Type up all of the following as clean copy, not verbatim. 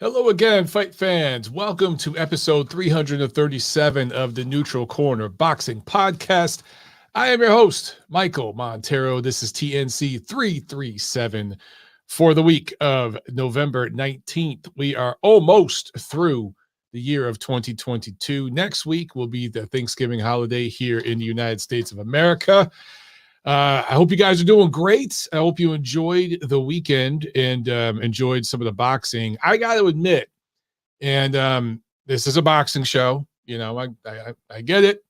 Hello again, fight fans. Welcome to episode 337 of the Neutral Corner Boxing Podcast. I am your host, Michael Montero. This is TNC 337 for the week of November 19th. We are almost through the year of 2022. Next week will be the Thanksgiving holiday here in the United States of America. I hope you guys are doing great. I hope you enjoyed the weekend and enjoyed some of the boxing. I got to admit, and this is a boxing show, you know, I get it,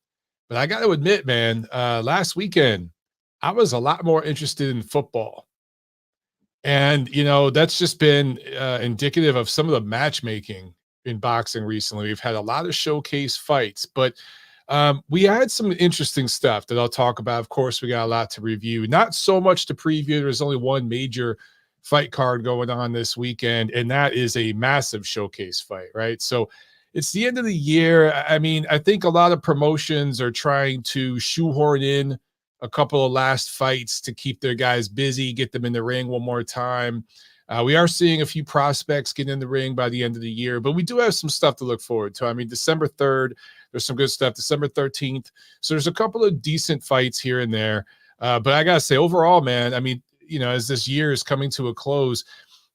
but I got to admit, man, last weekend, I was a lot more interested in football. And, you know, that's just been indicative of some of the matchmaking in boxing recently. We've had a lot of showcase fights, but we had some interesting stuff that I'll talk about. Of course, we got a lot to review. Not so much to preview. There's only one major fight card going on this weekend, and that is a massive showcase fight, right? So it's the end of the year. I mean, I think a lot of promotions are trying to shoehorn in a couple of last fights to keep their guys busy, get them in the ring one more time. We are seeing a few prospects get in the ring by the end of the year, but we do have some stuff to look forward to. I mean, December 3rd, there's some good stuff. December 13th. So there's a couple of decent fights here and there. But I got to say, overall, man, I mean, you know, as this year is coming to a close,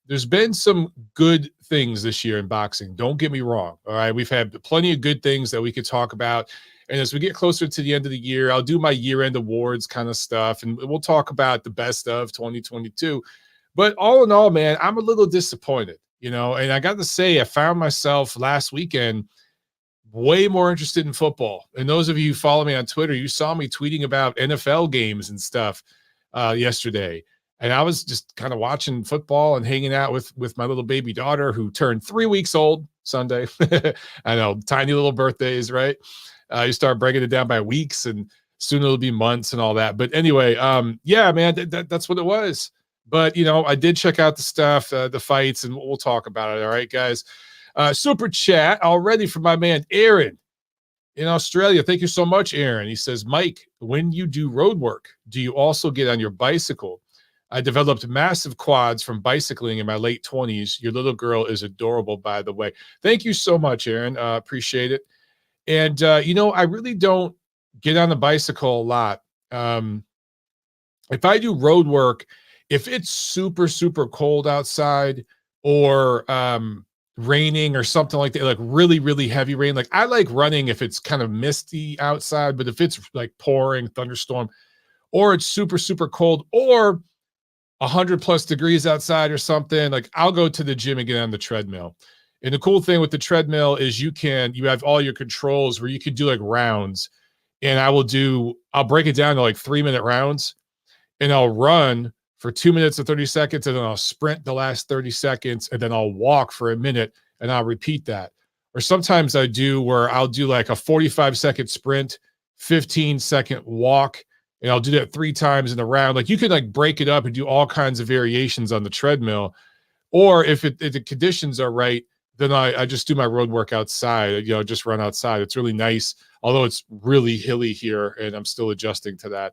there's been some good things this year in boxing. Don't get me wrong. All right. We've had plenty of good things that we could talk about. And as we get closer to the end of the year, I'll do my year-end awards kind of stuff. And we'll talk about the best of 2022. But all in all, man, I'm a little disappointed, you know, and I got to say, I found myself last weekend way more interested in football. And those of you who follow me on Twitter, you saw me tweeting about NFL games and stuff yesterday. And I was just kind of watching football and hanging out with my little baby daughter who turned 3 weeks old Sunday. I know, tiny little birthdays, right? You start breaking it down by weeks and soon it'll be months and all that. But anyway, yeah, man, that's what it was. But, you know, I did check out the stuff, the fights, and we'll talk about it. All right, guys. Super chat already from my man Aaron in Australia. Thank you so much, Aaron. He says, Mike, when you do road work, do you also get on your bicycle? I developed massive quads from bicycling in my late 20s. Your little girl is adorable, by the way. Thank you so much, Aaron. Appreciate it. And, you know, I really don't get on the bicycle a lot. If I do road work, if it's super, super cold outside or raining or something like that, like really, really heavy rain, like I like running if it's kind of misty outside, but if it's like pouring thunderstorm or it's super, super cold or 100+ degrees outside or something, like I'll go to the gym and get on the treadmill. And the cool thing with the treadmill is you have all your controls where you can do like rounds. And I'll break it down to like 3-minute rounds and I'll run for 2 minutes and 30 seconds, and then I'll sprint the last 30 seconds, and then I'll walk for a minute, and I'll repeat that. Or sometimes I'll do like a 45-second sprint, 15-second walk, and I'll do that 3 times in a round. Like you could like break it up and do all kinds of variations on the treadmill. Or if the conditions are right, then I just do my road work outside, you know, just run outside. It's really nice, although it's really hilly here, and I'm still adjusting to that.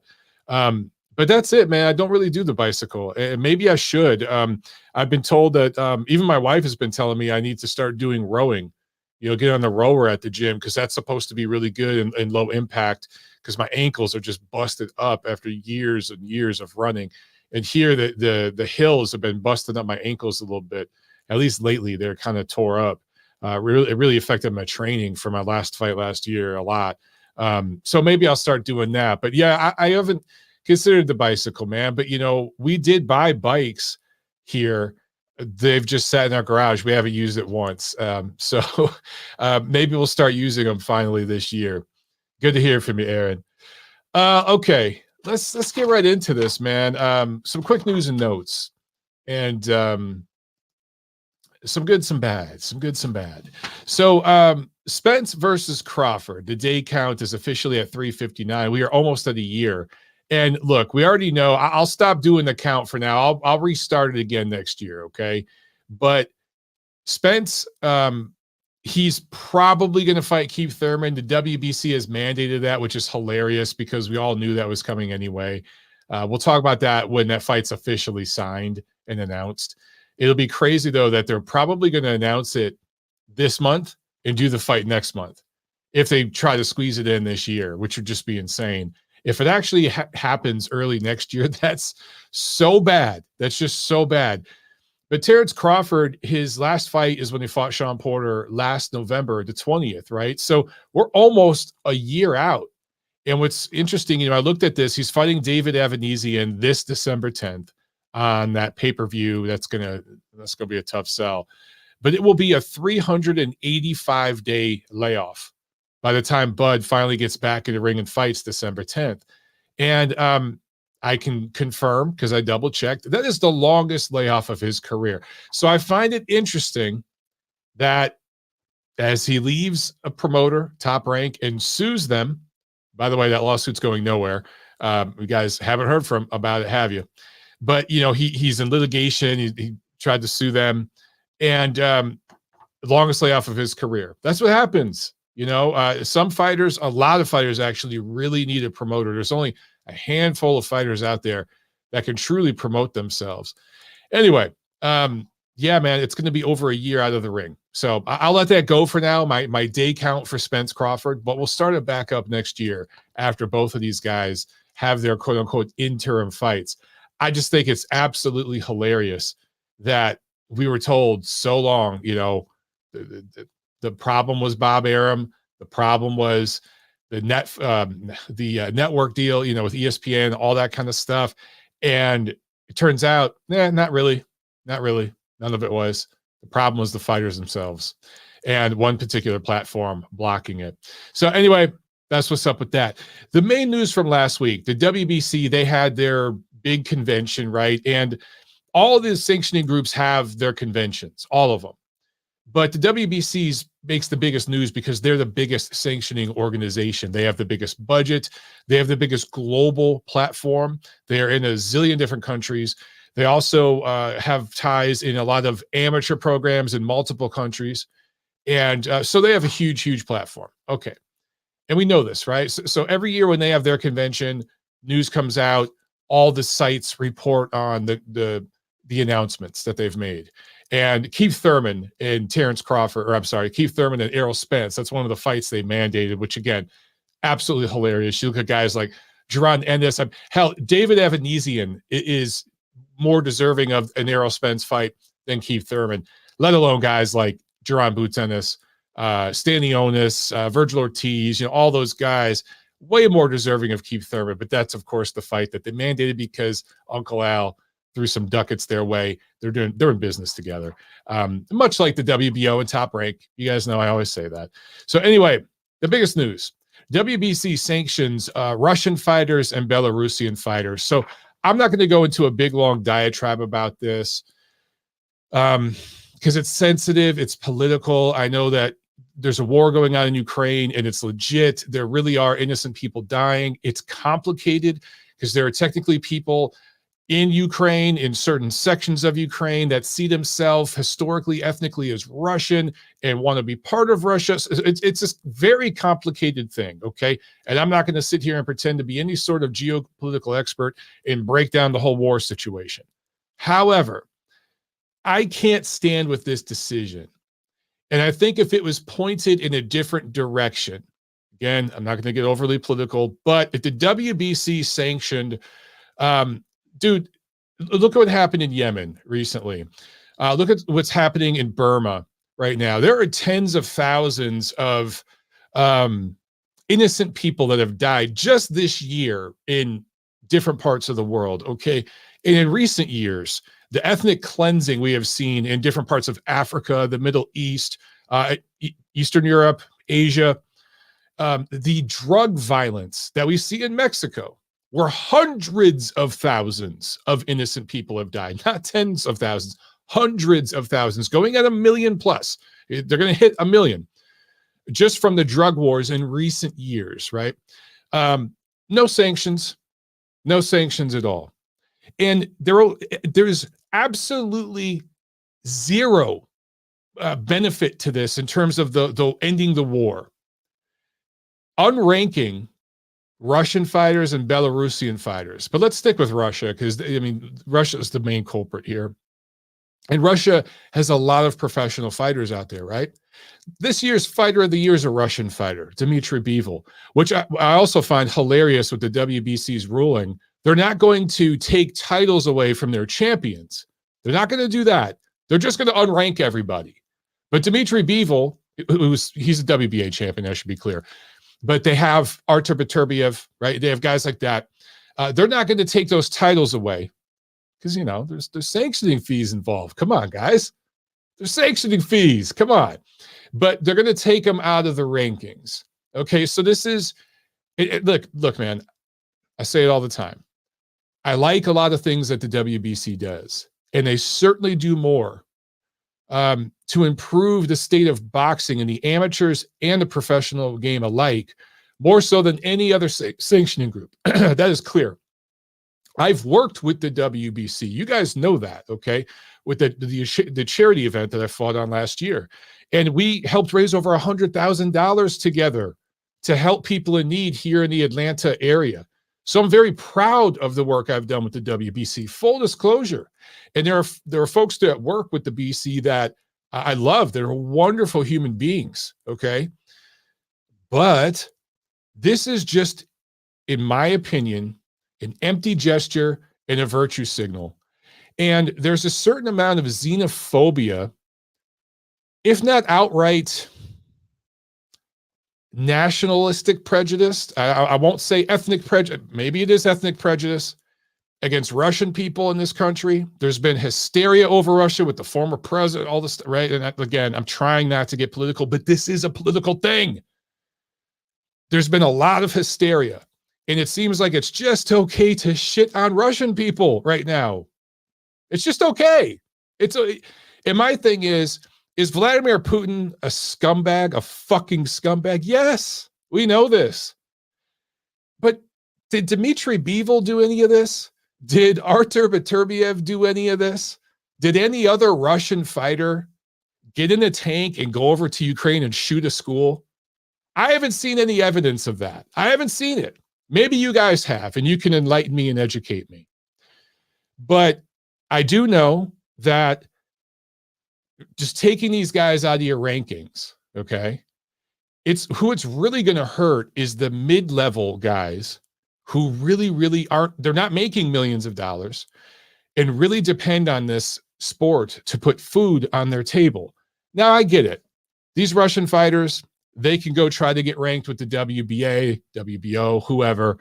But that's it, man. I don't really do the bicycle. And maybe I should. I've been told that even my wife has been telling me I need to start doing rowing, you know, get on the rower at the gym because that's supposed to be really good and low impact because my ankles are just busted up after years and years of running. And here the hills have been busting up my ankles a little bit. At least lately, they're kind of tore up. It really affected my training for my last fight last year a lot. So maybe I'll start doing that. But yeah, I haven't considered the bicycle, man. But, you know, we did buy bikes here. They've just sat in our garage. We haven't used it once. So maybe we'll start using them finally this year. Good to hear from you, Aaron. Okay, let's get right into this, man. Some quick news and notes. And some good, some bad, some good, some bad. So Spence versus Crawford. The day count is officially at 3:59. We are almost at a year. And look, we already know. I'll stop doing the count for now. I'll restart it again next year, okay? But Spence, he's probably going to fight Keith Thurman. The WBC has mandated that, which is hilarious because we all knew that was coming anyway. We'll talk about that when that fight's officially signed and announced. It'll be crazy, though, that they're probably going to announce it this month and do the fight next month if they try to squeeze it in this year, which would just be insane. If it actually happens early next year, that's so bad. That's just so bad. But Terrence Crawford, his last fight is when he fought Sean Porter last November, the 20th, right? So we're almost a year out. And what's interesting, I looked at this. He's fighting David Avanesian this December 10th on that pay-per-view. That's gonna be a tough sell. But it will be a 385-day layoff by the time Bud finally gets back in the ring and fights December 10th. And I can confirm, because I double-checked, that is the longest layoff of his career. So I find it interesting that as he leaves a promoter, Top Rank, and sues them, by the way, that lawsuit's going nowhere. You guys haven't heard about it, have you? But, he's in litigation. He tried to sue them. And the longest layoff of his career. That's what happens. Some fighters, a lot of fighters actually really need a promoter. There's only a handful of fighters out there that can truly promote themselves. Anyway, yeah, man, it's going to be over a year out of the ring. So I'll let that go for now, my day count for Spence Crawford, but we'll start it back up next year after both of these guys have their quote-unquote interim fights. I just think it's absolutely hilarious that we were told so long, the problem was Bob Arum. The problem was the network deal, with ESPN, all that kind of stuff. And it turns out, not really. None of it was. The problem was the fighters themselves and one particular platform blocking it. So anyway, that's what's up with that. The main news from last week, the WBC, they had their big convention, right? And all of the sanctioning groups have their conventions, all of them. But the WBC makes the biggest news because they're the biggest sanctioning organization. They have the biggest budget. They have the biggest global platform. They are in a zillion different countries. They also have ties in a lot of amateur programs in multiple countries. And so they have a huge, huge platform. Okay. And we know this, right? So every year when they have their convention, news comes out, all the sites report on the announcements that they've made. And Keith Thurman and Terrence Crawford, Keith Thurman and Errol Spence, that's one of the fights they mandated, which again, absolutely hilarious. You look at guys like Jaron Ennis. Hell, David Avanesian is more deserving of an Errol Spence fight than Keith Thurman, let alone guys like Jaron Boots Ennis, Stanley Onis, Virgil Ortiz, all those guys, way more deserving of Keith Thurman. But that's, of course, the fight that they mandated because Uncle Al threw some ducats their way. They're in business together, much like the WBO and Top Rank. You guys know I always say that. So anyway, the biggest news, WBC sanctions Russian fighters and Belarusian fighters. So I'm not going to go into a big, long diatribe about this because it's sensitive. It's political. I know that there's a war going on in Ukraine and it's legit. There really are innocent people dying. It's complicated because there are technically people in Ukraine, in certain sections of Ukraine, that see themselves historically, ethnically as Russian and want to be part of Russia. So it's a very complicated thing, okay? And I'm not going to sit here and pretend to be any sort of geopolitical expert and break down the whole war situation. However, I can't stand with this decision. And I think if it was pointed in a different direction, again, I'm not going to get overly political, but if the WBC sanctioned dude, look at what happened in Yemen recently. Look at what's happening in Burma right now. There are tens of thousands of innocent people that have died just this year in different parts of the world, okay? And in recent years, the ethnic cleansing we have seen in different parts of Africa, the Middle East, Eastern Europe, Asia, the drug violence that we see in Mexico, where hundreds of thousands of innocent people have died, not tens of thousands, hundreds of thousands, going at 1 million plus. They're going to hit 1 million just from the drug wars in recent years, right? No sanctions at all. And there's absolutely zero benefit to this in terms of the ending the war. Unranking Russian fighters and Belarusian fighters. But let's stick with Russia because, Russia is the main culprit here. And Russia has a lot of professional fighters out there, right? This year's fighter of the year is a Russian fighter, Dmitry Bivol, which I also find hilarious with the WBC's ruling. They're not going to take titles away from their champions. They're not going to do that. They're just going to unrank everybody. But Dmitry Bivol, he's a WBA champion, I should be clear. But they have Artur Beterbiev, right? They have guys like that. They're not going to take those titles away because, you know, there's sanctioning fees involved. Come on, guys. There's sanctioning fees. Come on. But they're going to take them out of the rankings. Okay, so this is, look, man, I say it all the time. I like a lot of things that the WBC does, and they certainly do more to improve the state of boxing in the amateurs and the professional game alike, more so than any other sanctioning group. That is clear. I've worked with the WBC. You guys know that, okay? With the charity event that I fought on last year. And we helped raise over $100,000 together to help people in need here in the Atlanta area. So I'm very proud of the work I've done with the WBC. Full disclosure. And there are folks that work with the BC that I love. They're wonderful human beings, okay? But this is just, in my opinion, an empty gesture and a virtue signal. And there's a certain amount of xenophobia, if not outright nationalistic prejudice. I won't say ethnic prejudice. Maybe it is ethnic prejudice against Russian people in this country. There's been hysteria over Russia with the former president, all this, right? And again, I'm trying not to get political, but this is a political thing. There's been a lot of hysteria, and it seems like it's just okay to shit on Russian people right now. It's just okay. And my thing is Vladimir Putin a scumbag, a fucking scumbag? Yes, we know this. But did Dmitry Bivol do any of this? Did Artur Beterbiev do any of this? Did any other Russian fighter get in a tank and go over to Ukraine and shoot a school? I haven't seen any evidence of that. I haven't seen it. Maybe you guys have, and you can enlighten me and educate me. But I do know that just taking these guys out of your rankings, okay, it's really going to hurt is the mid-level guys who really aren't, they're not making millions of dollars and really depend on this sport to put food on their table. Now, I get it. These Russian fighters, they can go try to get ranked with the WBA, WBO, whoever.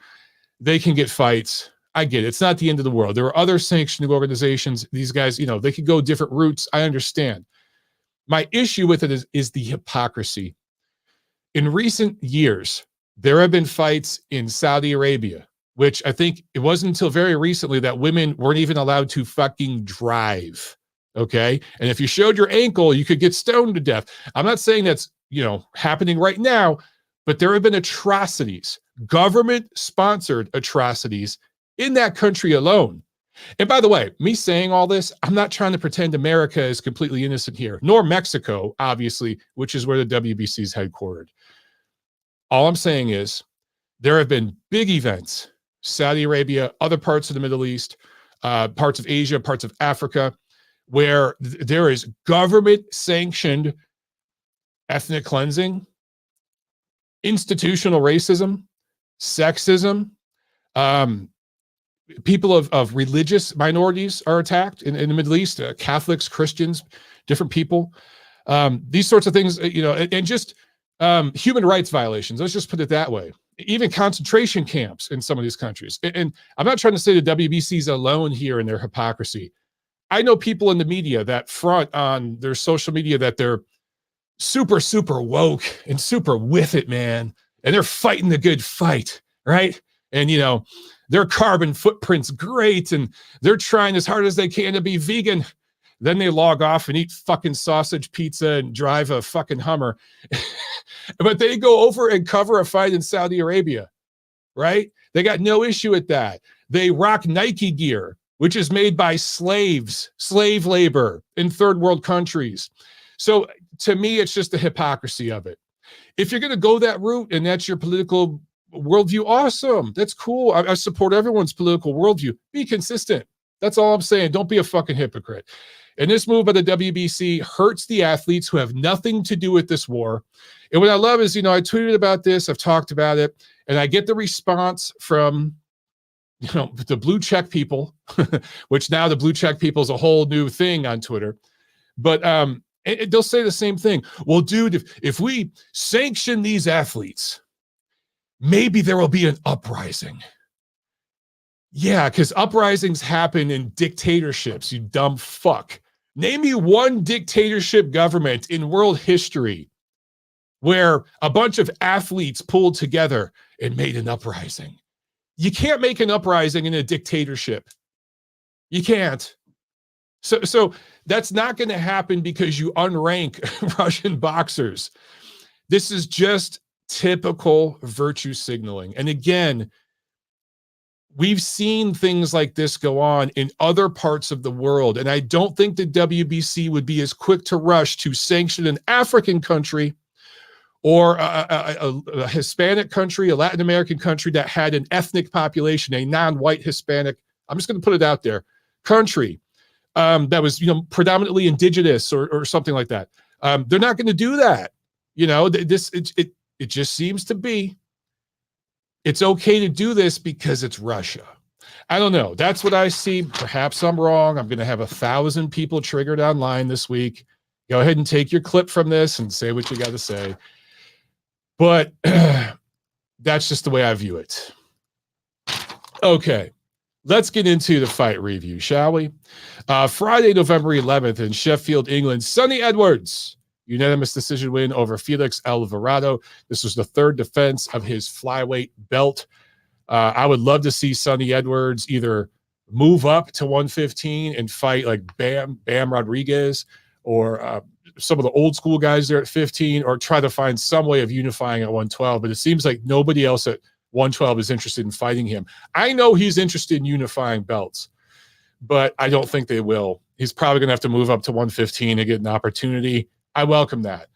They can get fights. I get it. It's not the end of the world. There are other sanctioning organizations. These guys, you know, they could go different routes. I understand. My issue with it is the hypocrisy. In recent years, there have been fights in Saudi Arabia, which I think it wasn't until very recently that women weren't even allowed to fucking drive. Okay. And if you showed your ankle, you could get stoned to death. I'm not saying that's, you know, happening right now, but there have been atrocities, government-sponsored atrocities in that country alone. And by the way, me saying all this, I'm not trying to pretend America is completely innocent here, nor Mexico, obviously, which is where the WBC is headquartered. All I'm saying is there have been big events, Saudi Arabia, other parts of the Middle East, parts of Asia, parts of Africa, where there is government-sanctioned ethnic cleansing, institutional racism, sexism, people of religious minorities are attacked in the Middle East, Catholics, Christians, different people. These sorts of things, you know, and just human rights violations. Let's just put it that way. Even concentration camps in some of these countries. And I'm not trying to say the WBC is alone here in their hypocrisy. I know people in the media that front on their social media that they're super, super woke and super with it, man. And they're fighting the good fight, right? And, you know, their carbon footprint's great, and they're trying as hard as they can to be vegan. Then they log off and eat fucking sausage pizza and drive a fucking Hummer. But they go over and cover a fight in Saudi Arabia, right? They got no issue with that. They rock Nike gear, which is made by slaves, slave labor in third world countries. So to me, it's just the hypocrisy of it. If you're going to go that route and that's your political worldview, awesome. That's cool. I support everyone's political worldview. Be consistent. That's all I'm saying. Don't be a fucking hypocrite. And this move by the WBC hurts the athletes who have nothing to do with this war. And what I love is, I tweeted about this, I've talked about it, and I get the response from, the blue check people, which now the blue check people is a whole new thing on Twitter. But they'll say the same thing. Well, dude, if we sanction these athletes, maybe there will be an uprising. Yeah, because uprisings happen in dictatorships, you dumb fuck. Name me one dictatorship government in world history where a bunch of athletes pulled together and made an uprising. You can't make an uprising in a dictatorship. You can't. So that's not going to happen because you unrank Russian boxers. This is just typical virtue signaling. And again, we've seen things like this go on in other parts of the world. And I don't think the WBC would be as quick to rush to sanction an African country or a Hispanic country, a Latin American country that had an ethnic population, a non-white Hispanic, I'm just going to put it out there, country that was, predominantly indigenous or something like that. They're not going to do that. It just seems to be it's okay to do this because it's Russia. I don't know. That's what I see. Perhaps I'm wrong. I'm going to have 1,000 people triggered online this week. Go ahead and take your clip from this and say what you got to say. But that's just the way I view it. Okay, let's get into the fight review, shall we? Friday, November 11th in Sheffield, England, Sonny Edwards, unanimous decision win over Felix Alvarado. This was the third defense of his flyweight belt. I would love to see Sonny Edwards either move up to 115 and fight like Bam Rodriguez or some of the old school guys there at 15, or try to find some way of unifying at 112. But it seems like nobody else at 112 is interested in fighting him. I know he's interested in unifying belts, but I don't think they will. He's probably going to have to move up to 115 to get an opportunity. I welcome that.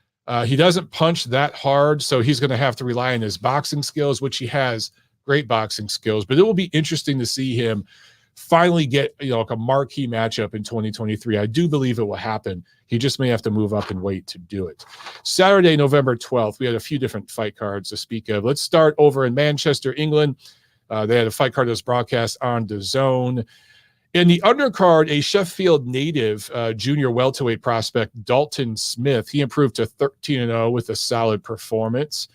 He doesn't punch that hard, so he's going to have to rely on his boxing skills, which he has great boxing skills, but it will be interesting to see him finally get, like a marquee matchup in 2023. I do believe it will happen. He just may have to move up and wait to do it. Saturday, November 12th, we had a few different fight cards to speak of. Let's start over in Manchester, England. They had a fight card that was broadcast on DAZN. In the undercard, a Sheffield native junior welterweight prospect, Dalton Smith, he improved to 13-0 with a solid performance.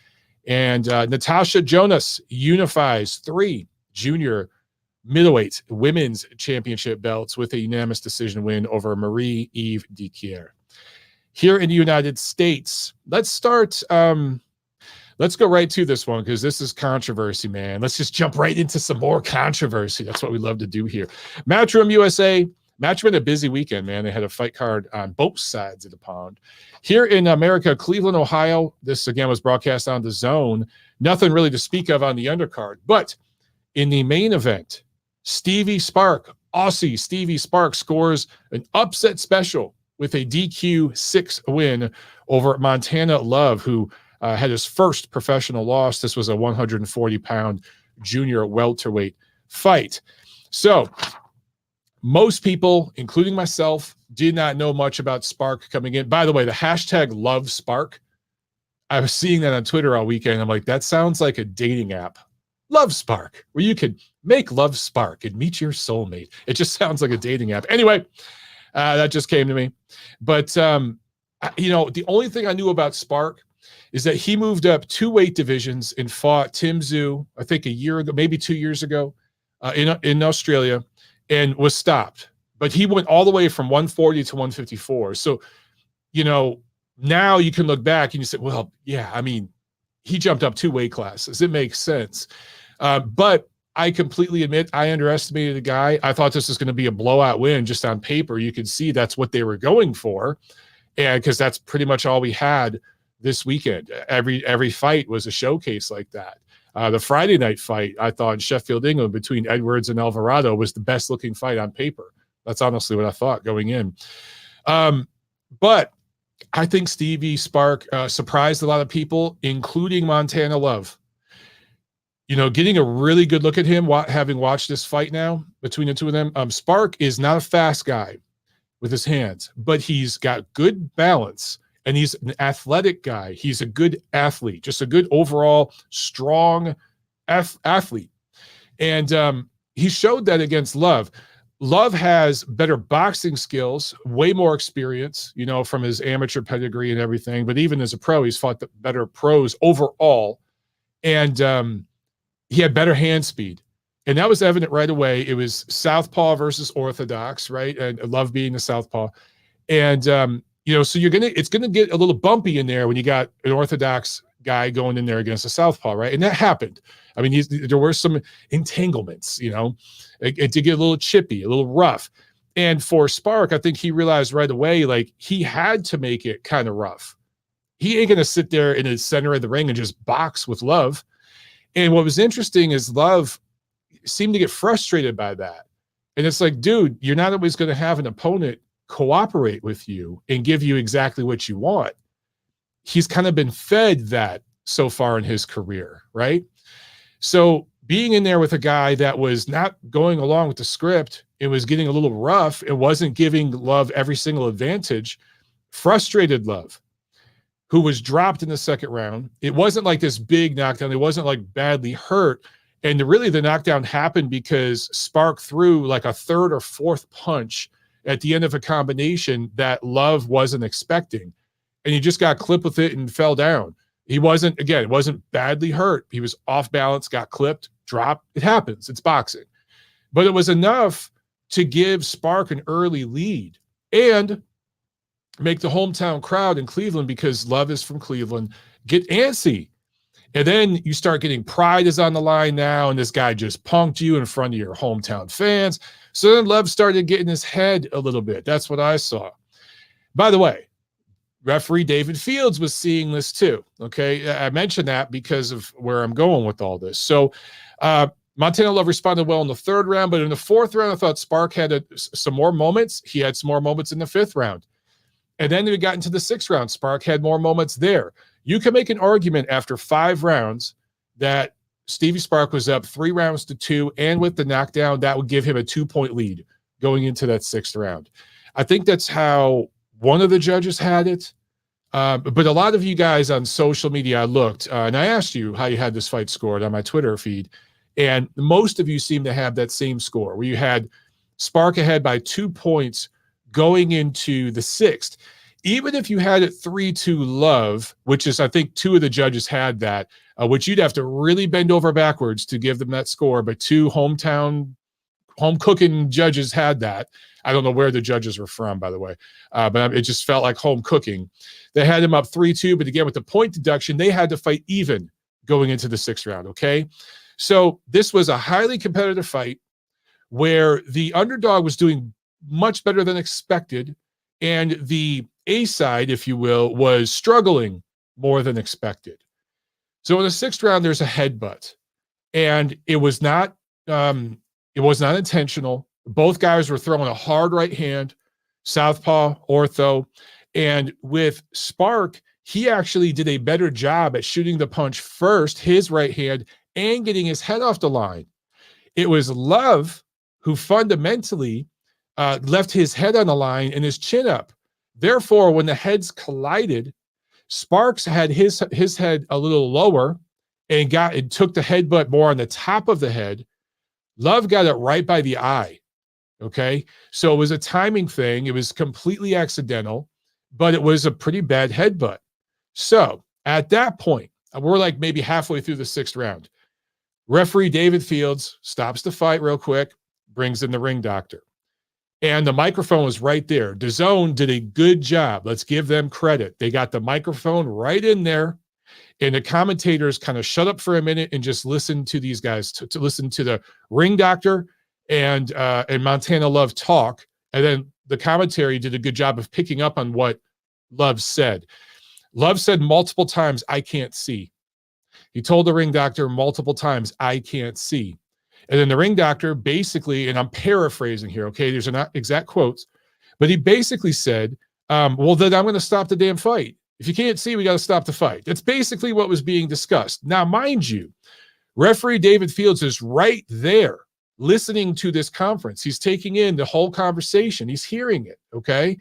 And Natasha Jonas unifies 3 junior middleweight women's championship belts with a unanimous decision win over Marie-Eve Diquier. Here in the United States, let's start. Let's go right to this one because this is controversy, man. Let's just jump right into some more controversy. That's what we love to do here. Matchroom USA. Matchroom had a busy weekend, man. They had a fight card on both sides of the pond. Here in America, Cleveland, Ohio, this again was broadcast on DAZN. Nothing really to speak of on the undercard. But in the main event, Stevie Spark, Aussie Stevie Spark, scores an upset special with a DQ 6 win over Montana Love, who had his first professional loss. This was a 140-pound junior welterweight fight. So most people, including myself, did not know much about Spark coming in. By the way, the hashtag Love Spark, I was seeing that on Twitter all weekend. I'm like, that sounds like a dating app. Love Spark, where you could make love spark and meet your soulmate. It just sounds like a dating app. Anyway, that just came to me. But, the only thing I knew about Spark is that he moved up 2 weight divisions and fought Tim Tszyu, I think a year ago, maybe 2 years ago in Australia, and was stopped. But he went all the way from 140 to 154. So, now you can look back and you say, well, yeah, I mean, he jumped up 2 weight classes. It makes sense. But I completely admit I underestimated the guy. I thought this was going to be a blowout win just on paper. You could see that's what they were going for. And because that's pretty much all we had this weekend. Every fight was a showcase like that. The Friday night fight, I thought in Sheffield, England, between Edwards and Alvarado was the best looking fight on paper. That's honestly what I thought going in. But I think Stevie Spark surprised a lot of people, including Montana Love. Getting a really good look at him, having watched this fight now between the two of them. Spark is not a fast guy. with his hands, but he's got good balance and he's an athletic guy. He's a good athlete, just a good overall strong athlete. And he showed that against Love. Love has better boxing skills, way more experience, you know, from his amateur pedigree and everything. But even as a pro, he's fought the better pros overall. And he had better hand speed. And that was evident right away. It was southpaw versus orthodox, right? And Love being a southpaw. And, you know, so it's going to get a little bumpy in there when you got an orthodox guy going in there against a southpaw, right? And that happened. I mean, there were some entanglements, you know, it did get a little chippy, a little rough. And for Spark, I think he realized right away, like, he had to make it kind of rough. He ain't going to sit there in the center of the ring and just box with Love. And what was interesting is Love seemed to get frustrated by that. And it's like, dude, you're not always going to have an opponent cooperate with you and give you exactly what you want. He's kind of been fed that so far in his career, right? So being in there with a guy that was not going along with the script, it was getting a little rough, it wasn't giving Love every single advantage, frustrated Love, who was dropped in the second round. It wasn't like this big knockdown. It wasn't like badly hurt. And really the knockdown happened because Spark threw like a third or fourth punch at the end of a combination that Love wasn't expecting. And he just got clipped with it and fell down. He wasn't, again, it wasn't badly hurt. He was off balance, got clipped, dropped. It happens. It's boxing. But it was enough to give Spark an early lead and make the hometown crowd in Cleveland, because Love is from Cleveland, get antsy. And then you start getting pride is on the line now, and this guy just punked you in front of your hometown fans. So then Love started getting his head a little bit. That's what I saw. By the way, referee David Fields was seeing this too. Okay, I mentioned that because of where I'm going with all this. So Montana Love responded well in the third round, but in the fourth round, I thought Spark had some more moments. He had some more moments in the fifth round. And then we got into the sixth round. Spark had more moments there. You can make an argument after 5 rounds that Stevie Spark was up 3-2, and with the knockdown, that would give him a 2-point lead going into that sixth round. I think that's how one of the judges had it. But a lot of you guys on social media, I looked, and I asked you how you had this fight scored on my Twitter feed, and most of you seem to have that same score, where you had Spark ahead by 2 points going into the sixth. Even if you had it 3-2 Love, which is, I think 2 of the judges had that, which you'd have to really bend over backwards to give them that score, but 2 home cooking judges had that. I don't know where the judges were from, by the way, but it just felt like home cooking. They had him up 3-2, but again, with the point deduction, they had to fight even going into the sixth round, okay? So this was a highly competitive fight where the underdog was doing much better than expected, and the A side, if you will, was struggling more than expected. So in the sixth round, there's a headbutt, and it was not intentional. Both guys were throwing a hard right hand, southpaw, ortho, and with Spark, he actually did a better job at shooting the punch first, his right hand, and getting his head off the line. It was Love who fundamentally left his head on the line and his chin up. Therefore, when the heads collided, Sparks had his head a little lower and took the headbutt more on the top of the head. Love got it right by the eye. Okay, so it was a timing thing. It was completely accidental, but it was a pretty bad headbutt. So at that point, we're like maybe halfway through the sixth round. Referee David Fields stops the fight real quick, brings in the ring doctor. And the microphone was right there. DAZN did a good job. Let's give them credit. They got the microphone right in there, and the commentators kind of shut up for a minute and just listened to these guys, to listen to the ring doctor and Montana Love talk. And then the commentary did a good job of picking up on what Love said. Love said multiple times, "I can't see." He told the ring doctor multiple times, "I can't see." And then the ring doctor basically, and I'm paraphrasing here, okay, these are not exact quotes, but he basically said, well, then I'm going to stop the damn fight. If you can't see, we got to stop the fight. That's basically what was being discussed. Now, mind you, referee David Fields is right there listening to this conference. He's taking in the whole conversation. He's hearing it, okay?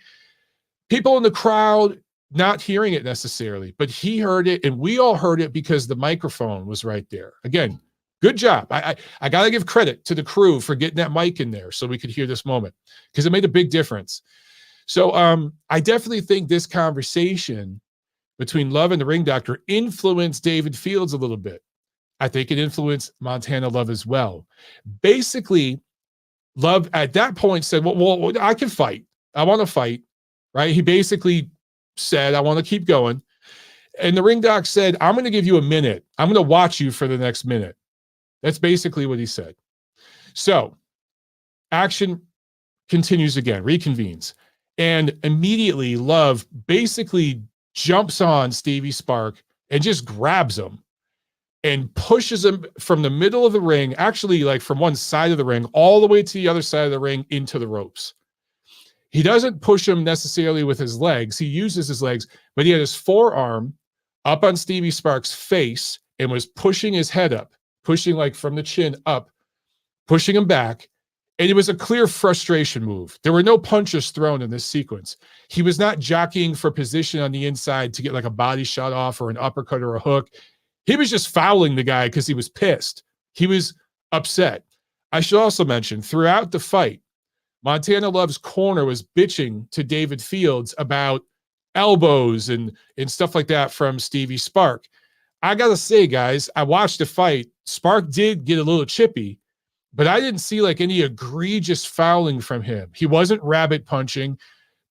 People in the crowd not hearing it necessarily, but he heard it, and we all heard it because the microphone was right there. Again, good job. I got to give credit to the crew for getting that mic in there so we could hear this moment, because it made a big difference. So I definitely think this conversation between Love and the ring doctor influenced David Fields a little bit. I think it influenced Montana Love as well. Basically, Love at that point said, well, I can fight. I want to fight, right? He basically said, I want to keep going. And the ring doc said, I'm going to give you a minute. I'm going to watch you for the next minute. That's basically what he said. So action continues again, reconvenes. And immediately Love basically jumps on Stevie Spark and just grabs him and pushes him from the middle of the ring, actually like from one side of the ring, all the way to the other side of the ring into the ropes. He doesn't push him necessarily with his legs. He uses his legs, but he had his forearm up on Stevie Spark's face and was pushing his head up, pushing like from the chin up, pushing him back. And it was a clear frustration move. There were no punches thrown in this sequence. He was not jockeying for position on the inside to get like a body shot off or an uppercut or a hook. He was just fouling the guy because he was pissed. He was upset. I should also mention, throughout the fight, Montana Love's corner was bitching to David Fields about elbows and stuff like that from Stevie Spark. I got to say, guys, I watched the fight. Spark did get a little chippy, but I didn't see like any egregious fouling from him. He wasn't rabbit punching.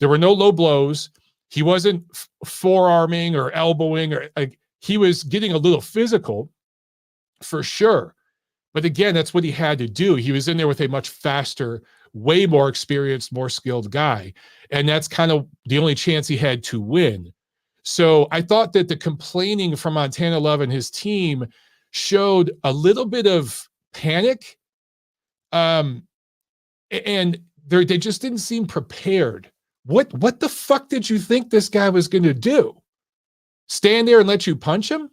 There were no low blows. He wasn't forearming or elbowing, or like, he was getting a little physical for sure. But again, that's what he had to do. He was in there with a much faster, way more experienced, more skilled guy. And that's kind of the only chance he had to win. So I thought that the complaining from Montana Love and his team showed a little bit of panic. And they just didn't seem prepared. What the fuck did you think this guy was going to do? Stand there and let you punch him?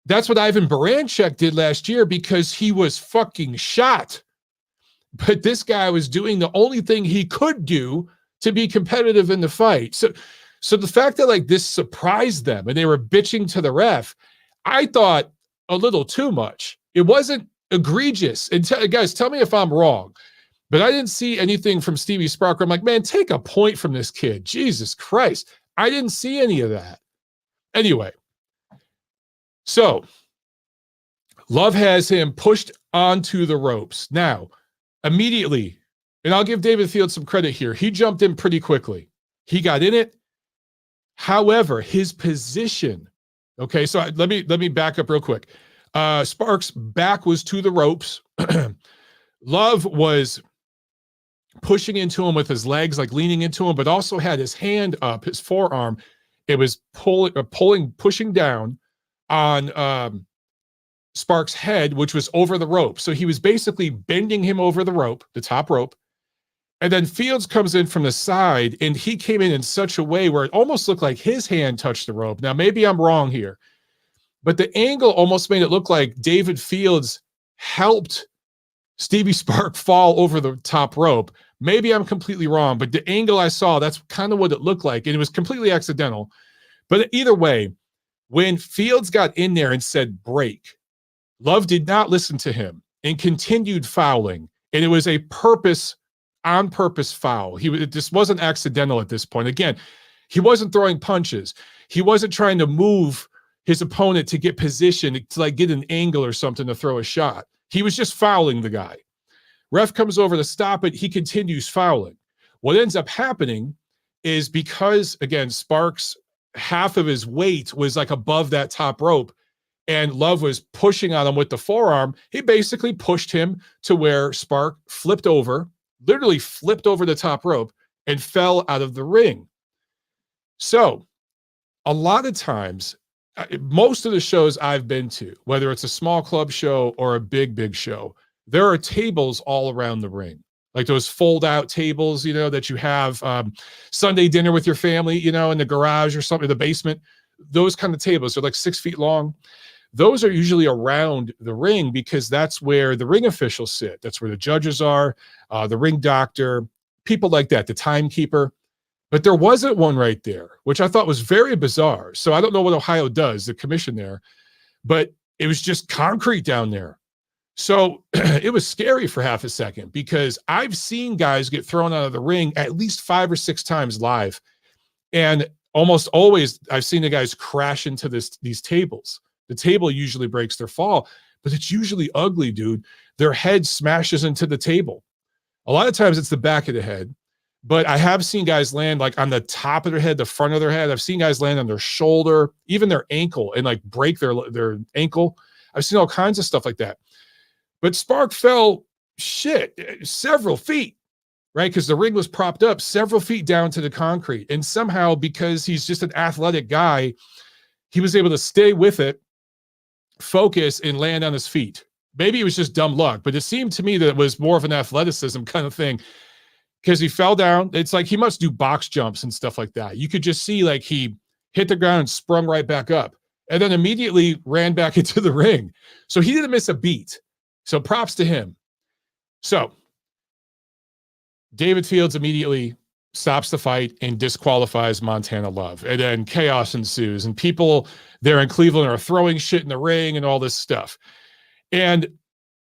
That's what Ivan Baranchek did last year because he was fucking shot. But this guy was doing the only thing he could do to be competitive in the fight. So the fact that like this surprised them and they were bitching to the ref, I thought a little too much. It wasn't egregious. And guys, tell me if I'm wrong. But I didn't see anything from Stevie Spark. I'm like, man, take a point from this kid. Jesus Christ. I didn't see any of that. Anyway, so Love has him pushed onto the ropes. Now, immediately, and I'll give David Fields some credit here, he jumped in pretty quickly. He got in it. However, his position, okay, so let me back up real quick. Spark's back was to the ropes. Love was pushing into him with his legs, like leaning into him, but also had his hand up, his forearm. It was pushing down on Spark's head, which was over the rope. So he was basically bending him over the rope, the top rope. And then Fields comes in from the side, and he came in such a way where it almost looked like his hand touched the rope. Now, maybe I'm wrong here, but the angle almost made it look like David Fields helped Stevie Spark fall over the top rope. Maybe I'm completely wrong, but the angle I saw, that's kind of what it looked like, and it was completely accidental. But either way, when Fields got in there and said break, Love did not listen to him and continued fouling, and it was a on purpose foul. This wasn't accidental at this point. Again, he wasn't throwing punches. He wasn't trying to move his opponent to get position, to like get an angle or something to throw a shot. He was just fouling the guy. Ref comes over to stop it. He continues fouling. What ends up happening is because, again, Sparks, half of his weight was like above that top rope, and Love was pushing on him with the forearm. He basically pushed him to where Spark flipped over, literally flipped over the top rope and fell out of the ring. So a lot of times, most of the shows I've been to, whether it's a small club show or a big show, there are tables all around the ring, like those fold out tables, you know, that you have Sunday dinner with your family, you know, in the garage or something, in the basement. Those kind of tables are like 6 feet long. those are usually around the ring because that's where the ring officials sit. That's where the judges are, the ring doctor, people like that, the timekeeper. But there wasn't one right there, which I thought was very bizarre. So I don't know what Ohio does, the commission there, but it was just concrete down there. So it was scary for half a second because I've seen guys get thrown out of the ring at least 5 or 6 times live. And almost always I've seen the guys crash into these tables. The table usually breaks their fall, but it's usually ugly, dude. Their head smashes into the table. A lot of times it's the back of the head, but I have seen guys land like on the top of their head, the front of their head. I've seen guys land on their shoulder, even their ankle, and like break their ankle. I've seen all kinds of stuff like that. But Spark fell several feet, right? Because the ring was propped up several feet down to the concrete. And somehow, because he's just an athletic guy, he was able to stay with it, focus, and land on his feet. Maybe it was just dumb luck, but it seemed to me that it was more of an athleticism kind of thing because he fell down. It's like he must do box jumps and stuff like that. You could just see like he hit the ground and sprung right back up and then immediately ran back into the ring. So he didn't miss a beat. So props to him. So David Fields immediately stops the fight and disqualifies Montana Love. And then chaos ensues. And people there in Cleveland are throwing shit in the ring and all this stuff. And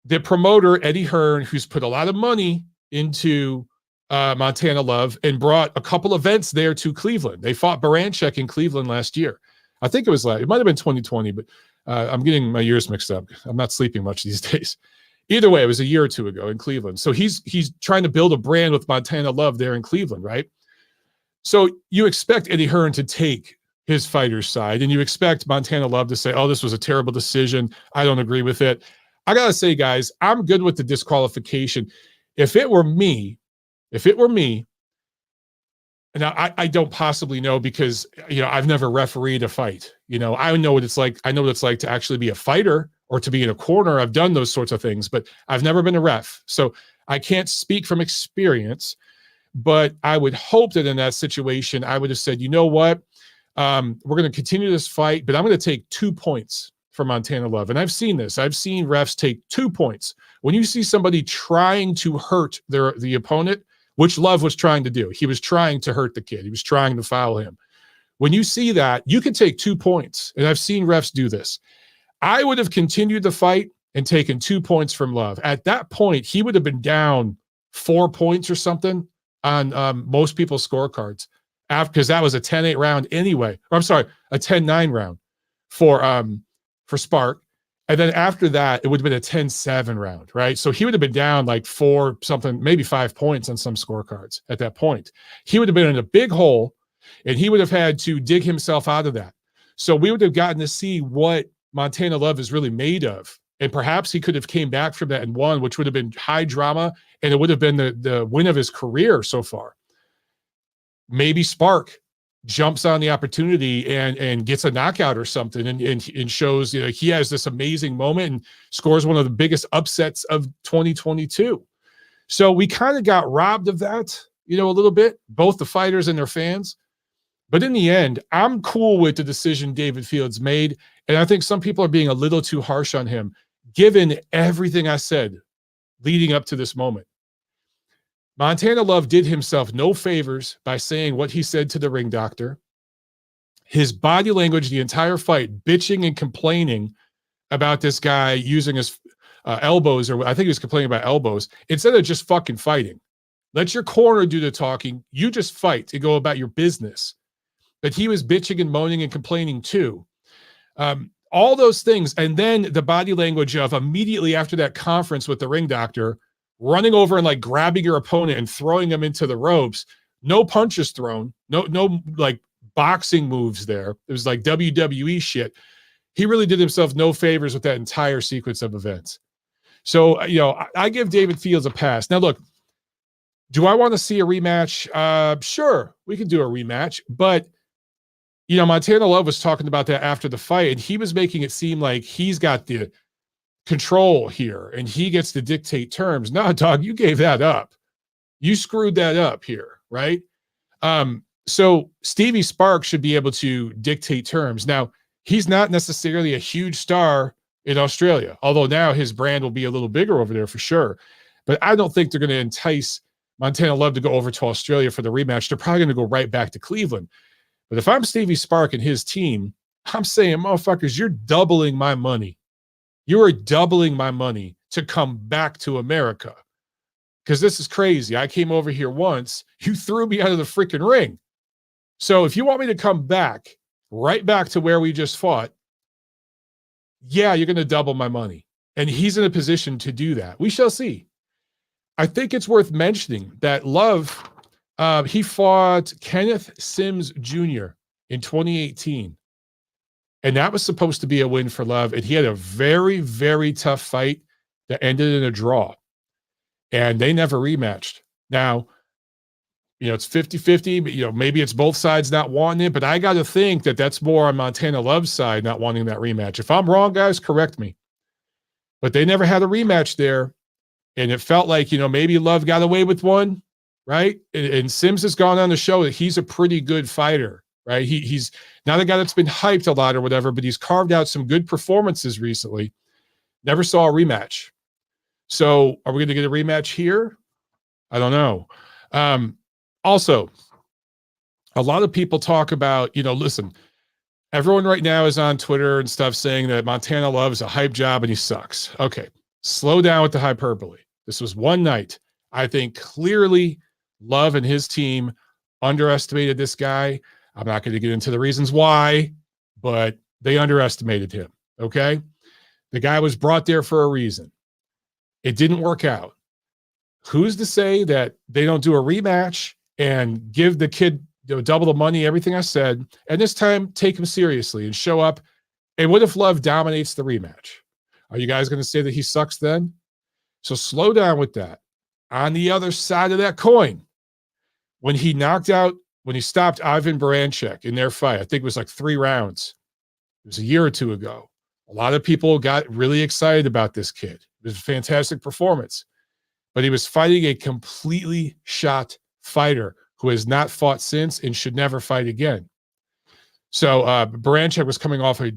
the promoter, Eddie Hearn, who's put a lot of money into Montana Love and brought a couple events there to Cleveland. They fought Baranchek in Cleveland last year. I think it might have been 2020, but I'm getting my years mixed up. I'm not sleeping much these days. Either way, it was a year or two ago in Cleveland. So he's trying to build a brand with Montana Love there in Cleveland, right? So you expect Eddie Hearn to take his fighter's side, and you expect Montana Love to say, oh, this was a terrible decision. I don't agree with it. I got to say, guys, I'm good with the disqualification. If it were me, and I don't possibly know because, I've never refereed a fight. I know what it's like. I know what it's like to actually be a fighter or to be in a corner. I've done those sorts of things, but I've never been a ref. So I can't speak from experience, but I would hope that in that situation, I would have said, you know what? We're going to continue this fight, but I'm going to take 2 points for Montana Love. And I've seen this. I've seen refs take 2 points. When you see somebody trying to hurt the opponent, which Love was trying to do. He was trying to hurt the kid. He was trying to foul him. When you see that, you can take 2 points. And I've seen refs do this. I would have continued the fight and taken 2 points from Love. At that point, he would have been down 4 points or something on most people's scorecards because that was a 10-8 round anyway. Or I'm sorry, a 10-9 round for Spark. And then after that, it would have been a 10-7 round, right? So he would have been down like 4 something, maybe 5 points on some scorecards at that point. He would have been in a big hole, and he would have had to dig himself out of that. So we would have gotten to see what Montana Love is really made of. And perhaps he could have came back from that and won, which would have been high drama, and it would have been the win of his career so far. Maybe Spark jumps on the opportunity and gets a knockout or something and shows he has this amazing moment and scores one of the biggest upsets of 2022. So we kind of got robbed of that, a little bit, both the fighters and their fans. But in the end, I'm cool with the decision David Fields made. And I think some people are being a little too harsh on him, given everything I said leading up to this moment. Montana Love did himself no favors by saying what he said to the ring doctor. His body language, the entire fight, bitching and complaining about this guy using his elbows, or I think he was complaining about elbows, instead of just fucking fighting. Let your corner do the talking. You just fight and go about your business. But he was bitching and moaning and complaining too. All those things. And then the body language of immediately after that conference with the ring doctor, running over and like grabbing your opponent and throwing him into the ropes. No punches thrown. No like boxing moves there. It was like WWE shit. He really did himself no favors with that entire sequence of events. So, I give David Fields a pass. Now, look, do I want to see a rematch? Sure, we can do a rematch. But, Montana Love was talking about that after the fight, and he was making it seem like he's got the control here and he gets to dictate terms. No, dog, you gave that up. You screwed that up here, right? So Stevie Spark should be able to dictate terms. Now, He's not necessarily a huge star in Australia, although now his brand will be a little bigger over there for sure. But I don't think they're going to entice Montana Love to go over to Australia for the rematch. They're probably going to go right back to Cleveland. But if I'm Stevie Spark and his team, I'm saying, motherfuckers, you're doubling my money. You are doubling my money to come back to America. Because this is crazy. I came over here once. You threw me out of the freaking ring. So if you want me to come back, right back to where we just fought, yeah, you're going to double my money. And he's in a position to do that. We shall see. I think it's worth mentioning that Love, he fought Kenneth Sims Jr. in 2018. And that was supposed to be a win for Love. And he had a very, very tough fight that ended in a draw. And they never rematched. Now, it's 50-50, but, maybe it's both sides not wanting it. But I got to think that that's more on Montana Love's side not wanting that rematch. If I'm wrong, guys, correct me. But they never had a rematch there. And it felt like, maybe Love got away with one, right? And Sims has gone on to show that he's a pretty good fighter, right? He's not a guy that's been hyped a lot or whatever, but he's carved out some good performances recently. Never saw a rematch. So are we going to get a rematch here? I don't know. Also, a lot of people talk about, listen, everyone right now is on Twitter and stuff saying that Montana Love is a hype job and he sucks. Okay, slow down with the hyperbole. This was one night. I think clearly Love and his team underestimated this guy. I'm not going to get into the reasons why, but they underestimated him, okay? The guy was brought there for a reason. It didn't work out. Who's to say that they don't do a rematch and give the kid double the money, everything I said, and this time take him seriously and show up? And what if Love dominates the rematch? Are you guys going to say that he sucks then? So slow down with that. On the other side of that coin, when he stopped Ivan Baranchek in their fight, I think it was like 3 rounds. It was a year or two ago. A lot of people got really excited about this kid. It was a fantastic performance. But he was fighting a completely shot fighter who has not fought since and should never fight again. So Baranchek was coming off a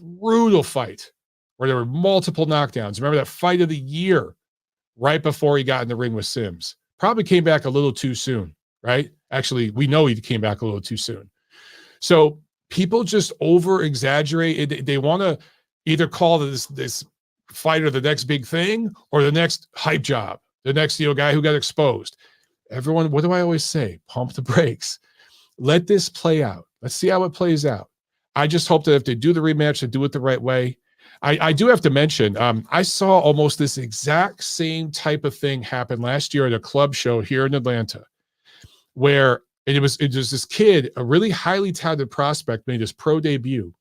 brutal fight where there were multiple knockdowns. Remember that fight of the year right before he got in the ring with Sims? Probably came back a little too soon, right? Actually, we know he came back a little too soon. So people just over-exaggerate. They want to either call this fighter the next big thing or the next hype job, the next guy who got exposed. Everyone, what do I always say? Pump the brakes. Let this play out. Let's see how it plays out. I just hope that if they do the rematch, they do it the right way. I do have to mention, I saw almost this exact same type of thing happen last year at a club show here in Atlanta, where it was this kid, a really highly touted prospect, made his pro debut.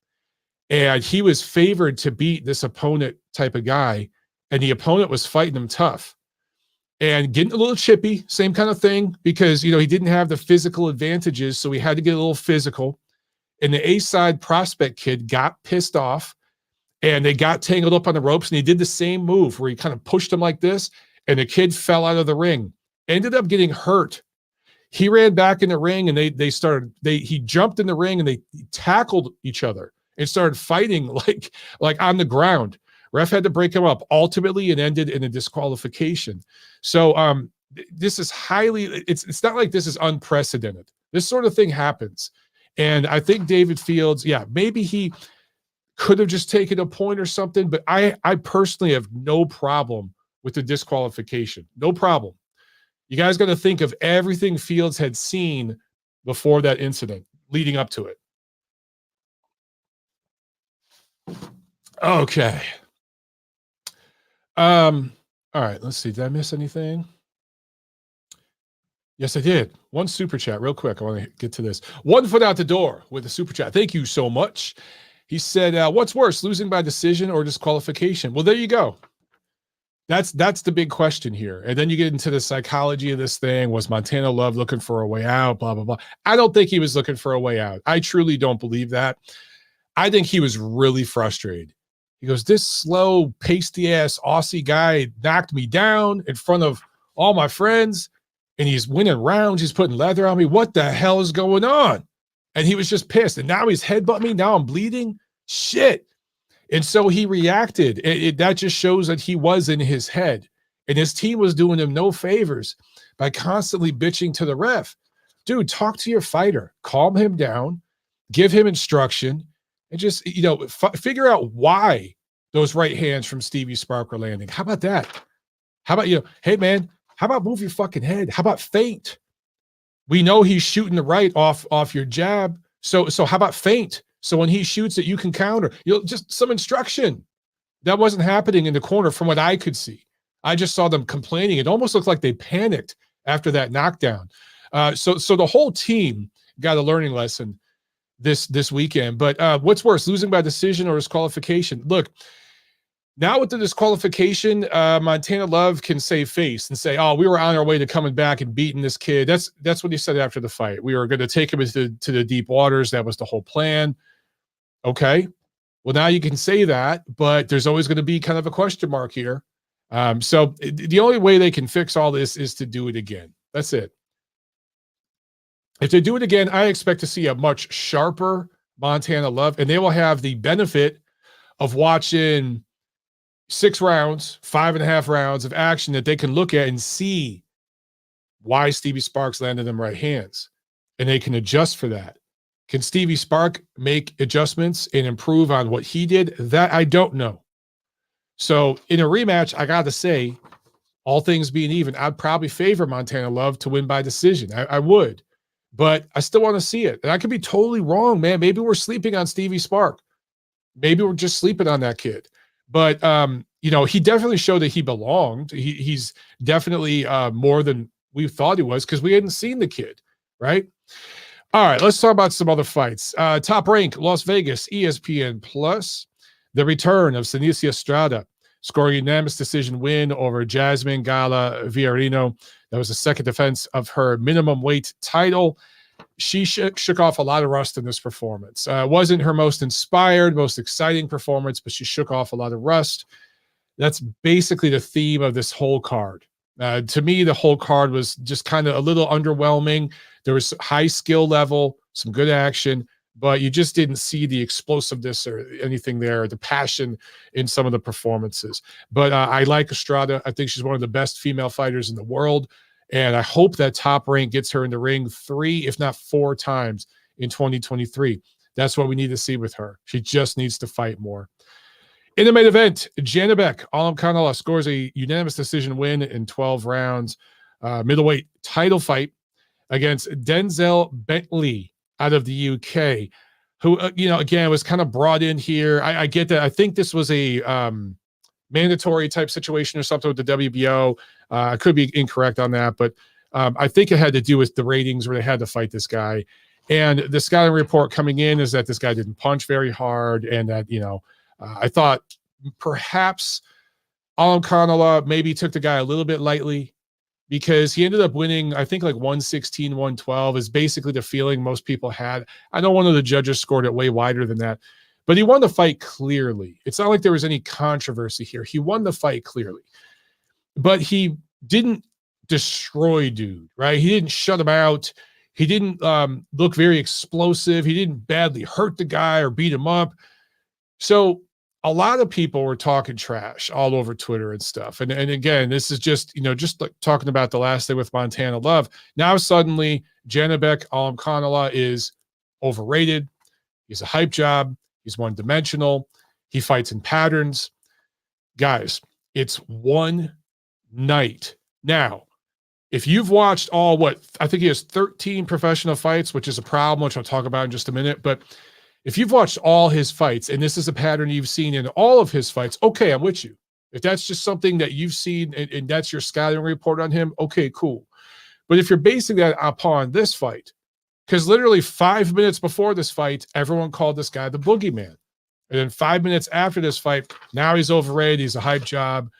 And he was favored to beat this opponent type of guy. And the opponent was fighting him tough and getting a little chippy, same kind of thing, because, he didn't have the physical advantages. So he had to get a little physical. And the A-side prospect kid got pissed off and they got tangled up on the ropes. And he did the same move where he kind of pushed him like this. And the kid fell out of the ring, ended up getting hurt. He ran back in the ring and he jumped in the ring and they tackled each other and started fighting like on the ground. Ref had to break him up. Ultimately, it ended in a disqualification. So this is it's not like this is unprecedented. This sort of thing happens. And I think David Fields, maybe he could have just taken a point or something, but I personally have no problem with the disqualification. No problem. You guys got to think of everything Fields had seen before that incident, leading up to it. Okay. All right, let's see. Did I miss anything? Yes, I did. One super chat real quick. I want to get to this. 1 foot out the door with a super chat. Thank you so much. He said, what's worse, losing by decision or disqualification? Well, there you go. That's the big question here. And then you get into the psychology of this thing. Was Montana Love looking for a way out? Blah, blah, blah. I don't think he was looking for a way out. I truly don't believe that. I think he was really frustrated. He goes, this slow, pasty-ass Aussie guy knocked me down in front of all my friends, and he's winning rounds. He's putting leather on me. What the hell is going on? And he was just pissed. And now he's headbutting me. Now I'm bleeding. shit. And so he reacted. That just shows that he was in his head. And his team was doing him no favors by constantly bitching to the ref. Dude, talk to your fighter. Calm him down. Give him instruction. And just, figure out why those right hands from Stevie Spark are landing. How about that? How about, hey, man, how about move your fucking head? How about feint? We know he's shooting the right off your jab. So how about feint? So when he shoots it, you can counter. Just some instruction. That wasn't happening in the corner from what I could see. I just saw them complaining. It almost looked like they panicked after that knockdown. So the whole team got a learning lesson this weekend. But what's worse, losing by decision or disqualification? Look, now with the disqualification, Montana Love can save face and say, "Oh, we were on our way to coming back and beating this kid." That's what he said after the fight. We were going to take him to the deep waters. That was the whole plan. Okay, well now you can say that, but there's always going to be kind of a question mark here. So the only way they can fix all this is to do it again. That's it. If they do it again, I expect to see a much sharper Montana Love, and they will have the benefit of watching 6 rounds, 5.5 rounds of action that they can look at and see why Stevie Sparks landed them right hands, and they can adjust for that. Can Stevie Spark make adjustments and improve on what he did? That I don't know. So in a rematch, I got to say, all things being even, I'd probably favor Montana Love to win by decision. I would, but I still want to see it. And I could be totally wrong, man. Maybe we're sleeping on Stevie Spark. Maybe we're just sleeping on that kid. But, he definitely showed that he belonged. He's definitely more than we thought he was because we hadn't seen the kid, right? All right, let's talk about some other fights. Top Rank, Las Vegas, ESPN Plus. The return of Seniesa Estrada, scoring a unanimous decision win over Jasmine Gala Villarino. That was the second defense of her minimum weight title. She shook off a lot of rust in this performance. Wasn't her most inspired, most exciting performance, but she shook off a lot of rust. That's basically the theme of this whole card. To me, the whole card was just kind of a little underwhelming. There was high skill level, some good action, but you just didn't see the explosiveness or anything there, the passion in some of the performances. But I like Estrada. I think she's one of the best female fighters in the world. And I hope that Top Rank gets her in the ring 3, if not 4 times in 2023. That's what we need to see with her. She just needs to fight more. In the main event, Janibek Alimkhanuly scores a unanimous decision win in 12 rounds. Middleweight title fight against Denzel Bentley out of the UK, who, again, was kind of brought in here. I get that. I think this was a mandatory type situation or something with the WBO. I could be incorrect on that, but I think it had to do with the ratings where they had to fight this guy. And the scouting report coming in is that this guy didn't punch very hard, and that, I thought perhaps Alimkhanuly maybe took the guy a little bit lightly, because he ended up winning, I think, like 116, 112 is basically the feeling most people had. I know one of the judges scored it way wider than that, but he won the fight clearly. It's not like there was any controversy here. He won the fight clearly, but he didn't destroy dude, right? He didn't shut him out. He didn't look very explosive. He didn't badly hurt the guy or beat him up. So a lot of people were talking trash all over Twitter and stuff. And again, this is just, just like talking about the last day with Montana Love. Now suddenly Janibek Alimkhanuly is overrated. He's a hype job. He's one-dimensional. He fights in patterns. Guys, it's one night. Now, if you've watched I think he has 13 professional fights, which is a problem, which I'll talk about in just a minute. But if you've watched all his fights, and this is a pattern you've seen in all of his fights, okay, I'm with you. If that's just something that you've seen and that's your scouting report on him, okay, cool. But if you're basing that upon this fight, because literally 5 minutes before this fight, everyone called this guy the boogeyman. And then 5 minutes after this fight, now he's overrated. He's a hype job.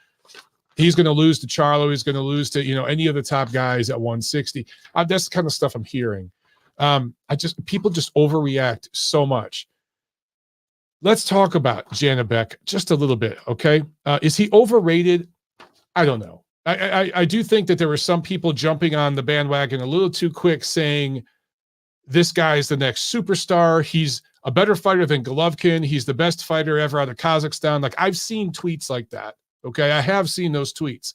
He's going to lose to Charlo. He's going to lose to, any of the top guys at 160. That's the kind of stuff I'm hearing. People just overreact so much. Let's talk about Janibek just a little bit, okay? Is he overrated? I don't know. I do think that there were some people jumping on the bandwagon a little too quick, saying this guy is the next superstar. He's a better fighter than Golovkin. He's the best fighter ever out of Kazakhstan. Like, I've seen tweets like that. Okay, I have seen those tweets.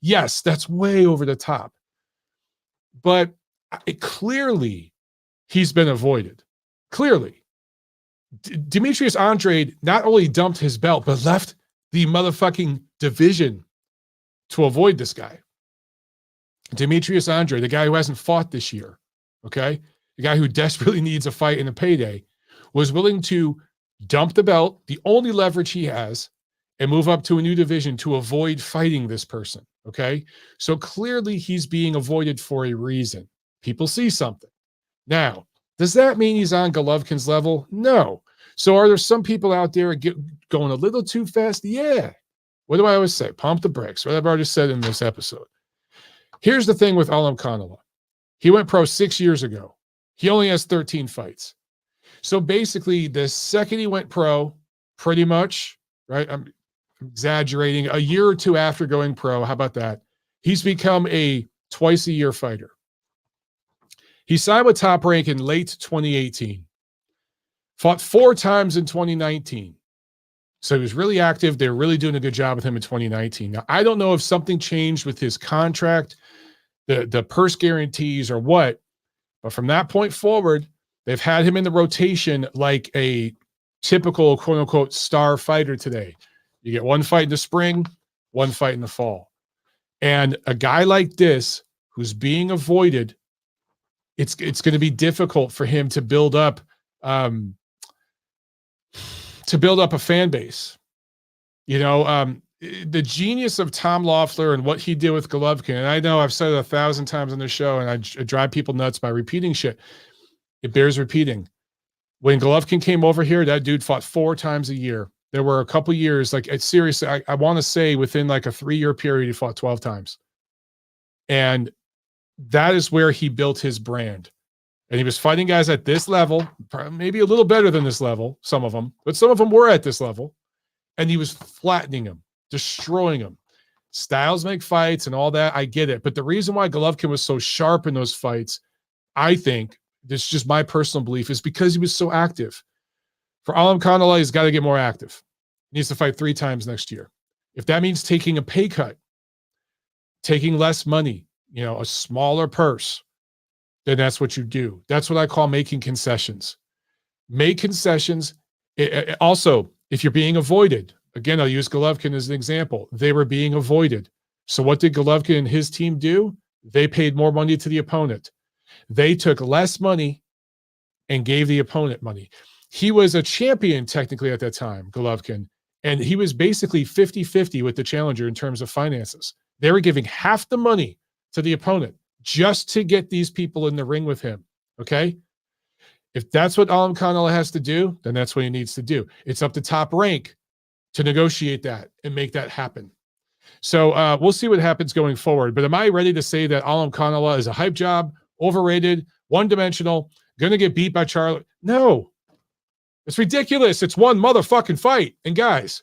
Yes, that's way over the top. But clearly, he's been avoided. Clearly. Demetrius Andrade not only dumped his belt, but left the motherfucking division to avoid this guy. Demetrius Andrade, the guy who hasn't fought this year, okay? The guy who desperately needs a fight and a payday, was willing to dump the belt, the only leverage he has, and move up to a new division to avoid fighting this person, okay? So clearly he's being avoided for a reason. People see something. Now, does that mean he's on Golovkin's level? No. So are there some people out there going a little too fast? Yeah. What do I always say? Pump the brakes. What I've already said in this episode. Here's the thing with Alimkhanuly. He went pro 6 years ago. He only has 13 fights. So basically, the second he went pro, pretty much, right? I'm exaggerating. A year or two after going pro, how about that? He's become a twice-a-year fighter. He signed with Top Rank in late 2018. Fought 4 times in 2019. So he was really active. They were really doing a good job with him in 2019. Now, I don't know if something changed with his contract, the purse guarantees or what, but from that point forward, they've had him in the rotation like a typical quote-unquote star fighter today. You get one fight in the spring, one fight in the fall. And a guy like this who's being avoided, it's going to be difficult for him to build up a fan base. You know, the genius of Tom Loeffler and what he did with Golovkin, and I know I've said it 1,000 times on the show, and I drive people nuts by repeating shit. It bears repeating. When Golovkin came over here, that dude fought 4 times a year. There were a couple years, like, it's seriously, I want to say within like a 3-year period, he fought 12 times. And that is where he built his brand. And he was fighting guys at this level, maybe a little better than this level, some of them, but some of them were at this level. And he was flattening them, destroying them. Styles make fights and all that. I get it. But the reason why Golovkin was so sharp in those fights, I think, this is just my personal belief, is because he was so active. For Alimkhanuly, he's got to get more active. He needs to fight 3 times next year. If that means taking a pay cut, taking less money, you know, a smaller purse, then that's what you do. That's what I call making concessions. Make concessions. Also, if you're being avoided, again, I'll use Golovkin as an example. They were being avoided. So what did Golovkin and his team do? They paid more money to the opponent. They took less money and gave the opponent money. He was a champion technically at that time, Golovkin, and he was basically 50-50 with the challenger in terms of finances. They were giving half the money to the opponent just to get these people in the ring with him, okay? If that's what Alimkhanuly has to do, then that's what he needs to do. It's up to Top Rank to negotiate that and make that happen. So we'll see what happens going forward. But am I ready to say that Alimkhanuly is a hype job, overrated, one-dimensional, going to get beat by Charlie? No. It's ridiculous. It's one motherfucking fight. And guys,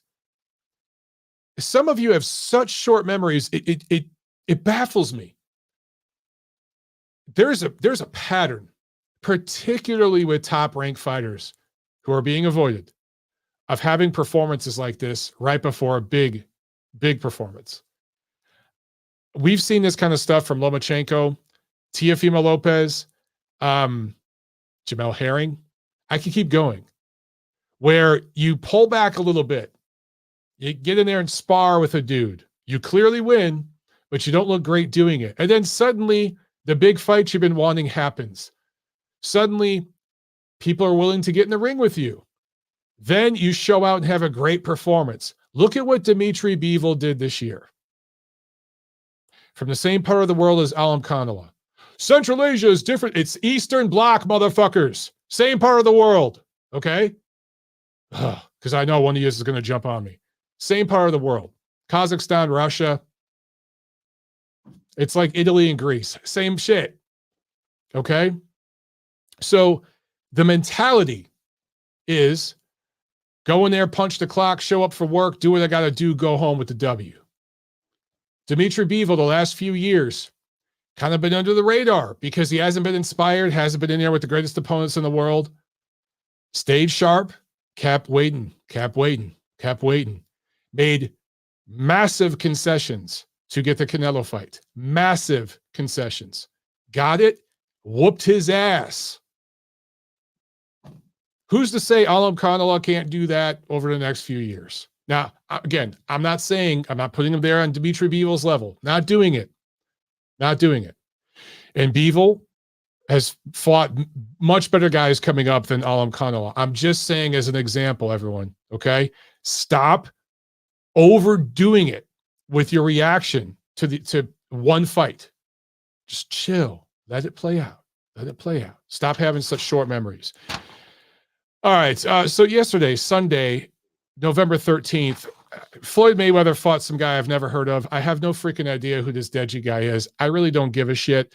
some of you have such short memories. It baffles me. There's a pattern, particularly with top-ranked fighters who are being avoided, of having performances like this right before a big performance. We've seen this kind of stuff from Lomachenko, Teofimo Lopez, Jamel Herring. I can keep going. Where you pull back a little bit, you get in there and spar with a dude. You clearly win, but you don't look great doing it. And then suddenly, the big fight you've been wanting happens. Suddenly, people are willing to get in the ring with you. Then you show out and have a great performance. Look at what Dimitri Bivol did this year. From the same part of the world as Alimkhanuly. Central Asia is different. It's Eastern Bloc, motherfuckers. Same part of the world. Okay? Because I know one of you is going to jump on me. Same part of the world. Kazakhstan, Russia. It's like Italy and Greece. Same shit. Okay? So the mentality is go in there, punch the clock, show up for work, do what I got to do, go home with the W. Dimitri Bivol, the last few years, kind of been under the radar because he hasn't been inspired, hasn't been in there with the greatest opponents in the world. Stayed sharp, kept waiting. Made massive concessions to get the Canelo fight. Massive concessions. Got it, whooped his ass. Who's to say Alimkhanuly can't do that over the next few years? Now, again, I'm not putting him there on Dimitri Bivol's level. Not doing it. And Bivol has fought much better guys coming up than Alimkhanuly. I'm just saying as an example, everyone, okay? Stop overdoing it with your reaction to one fight. Just chill. Let it play out. Stop having such short memories. All right. So yesterday, Sunday, November 13th, Floyd Mayweather fought some guy I've never heard of. I have no freaking idea who this Deji guy is. I really don't give a shit.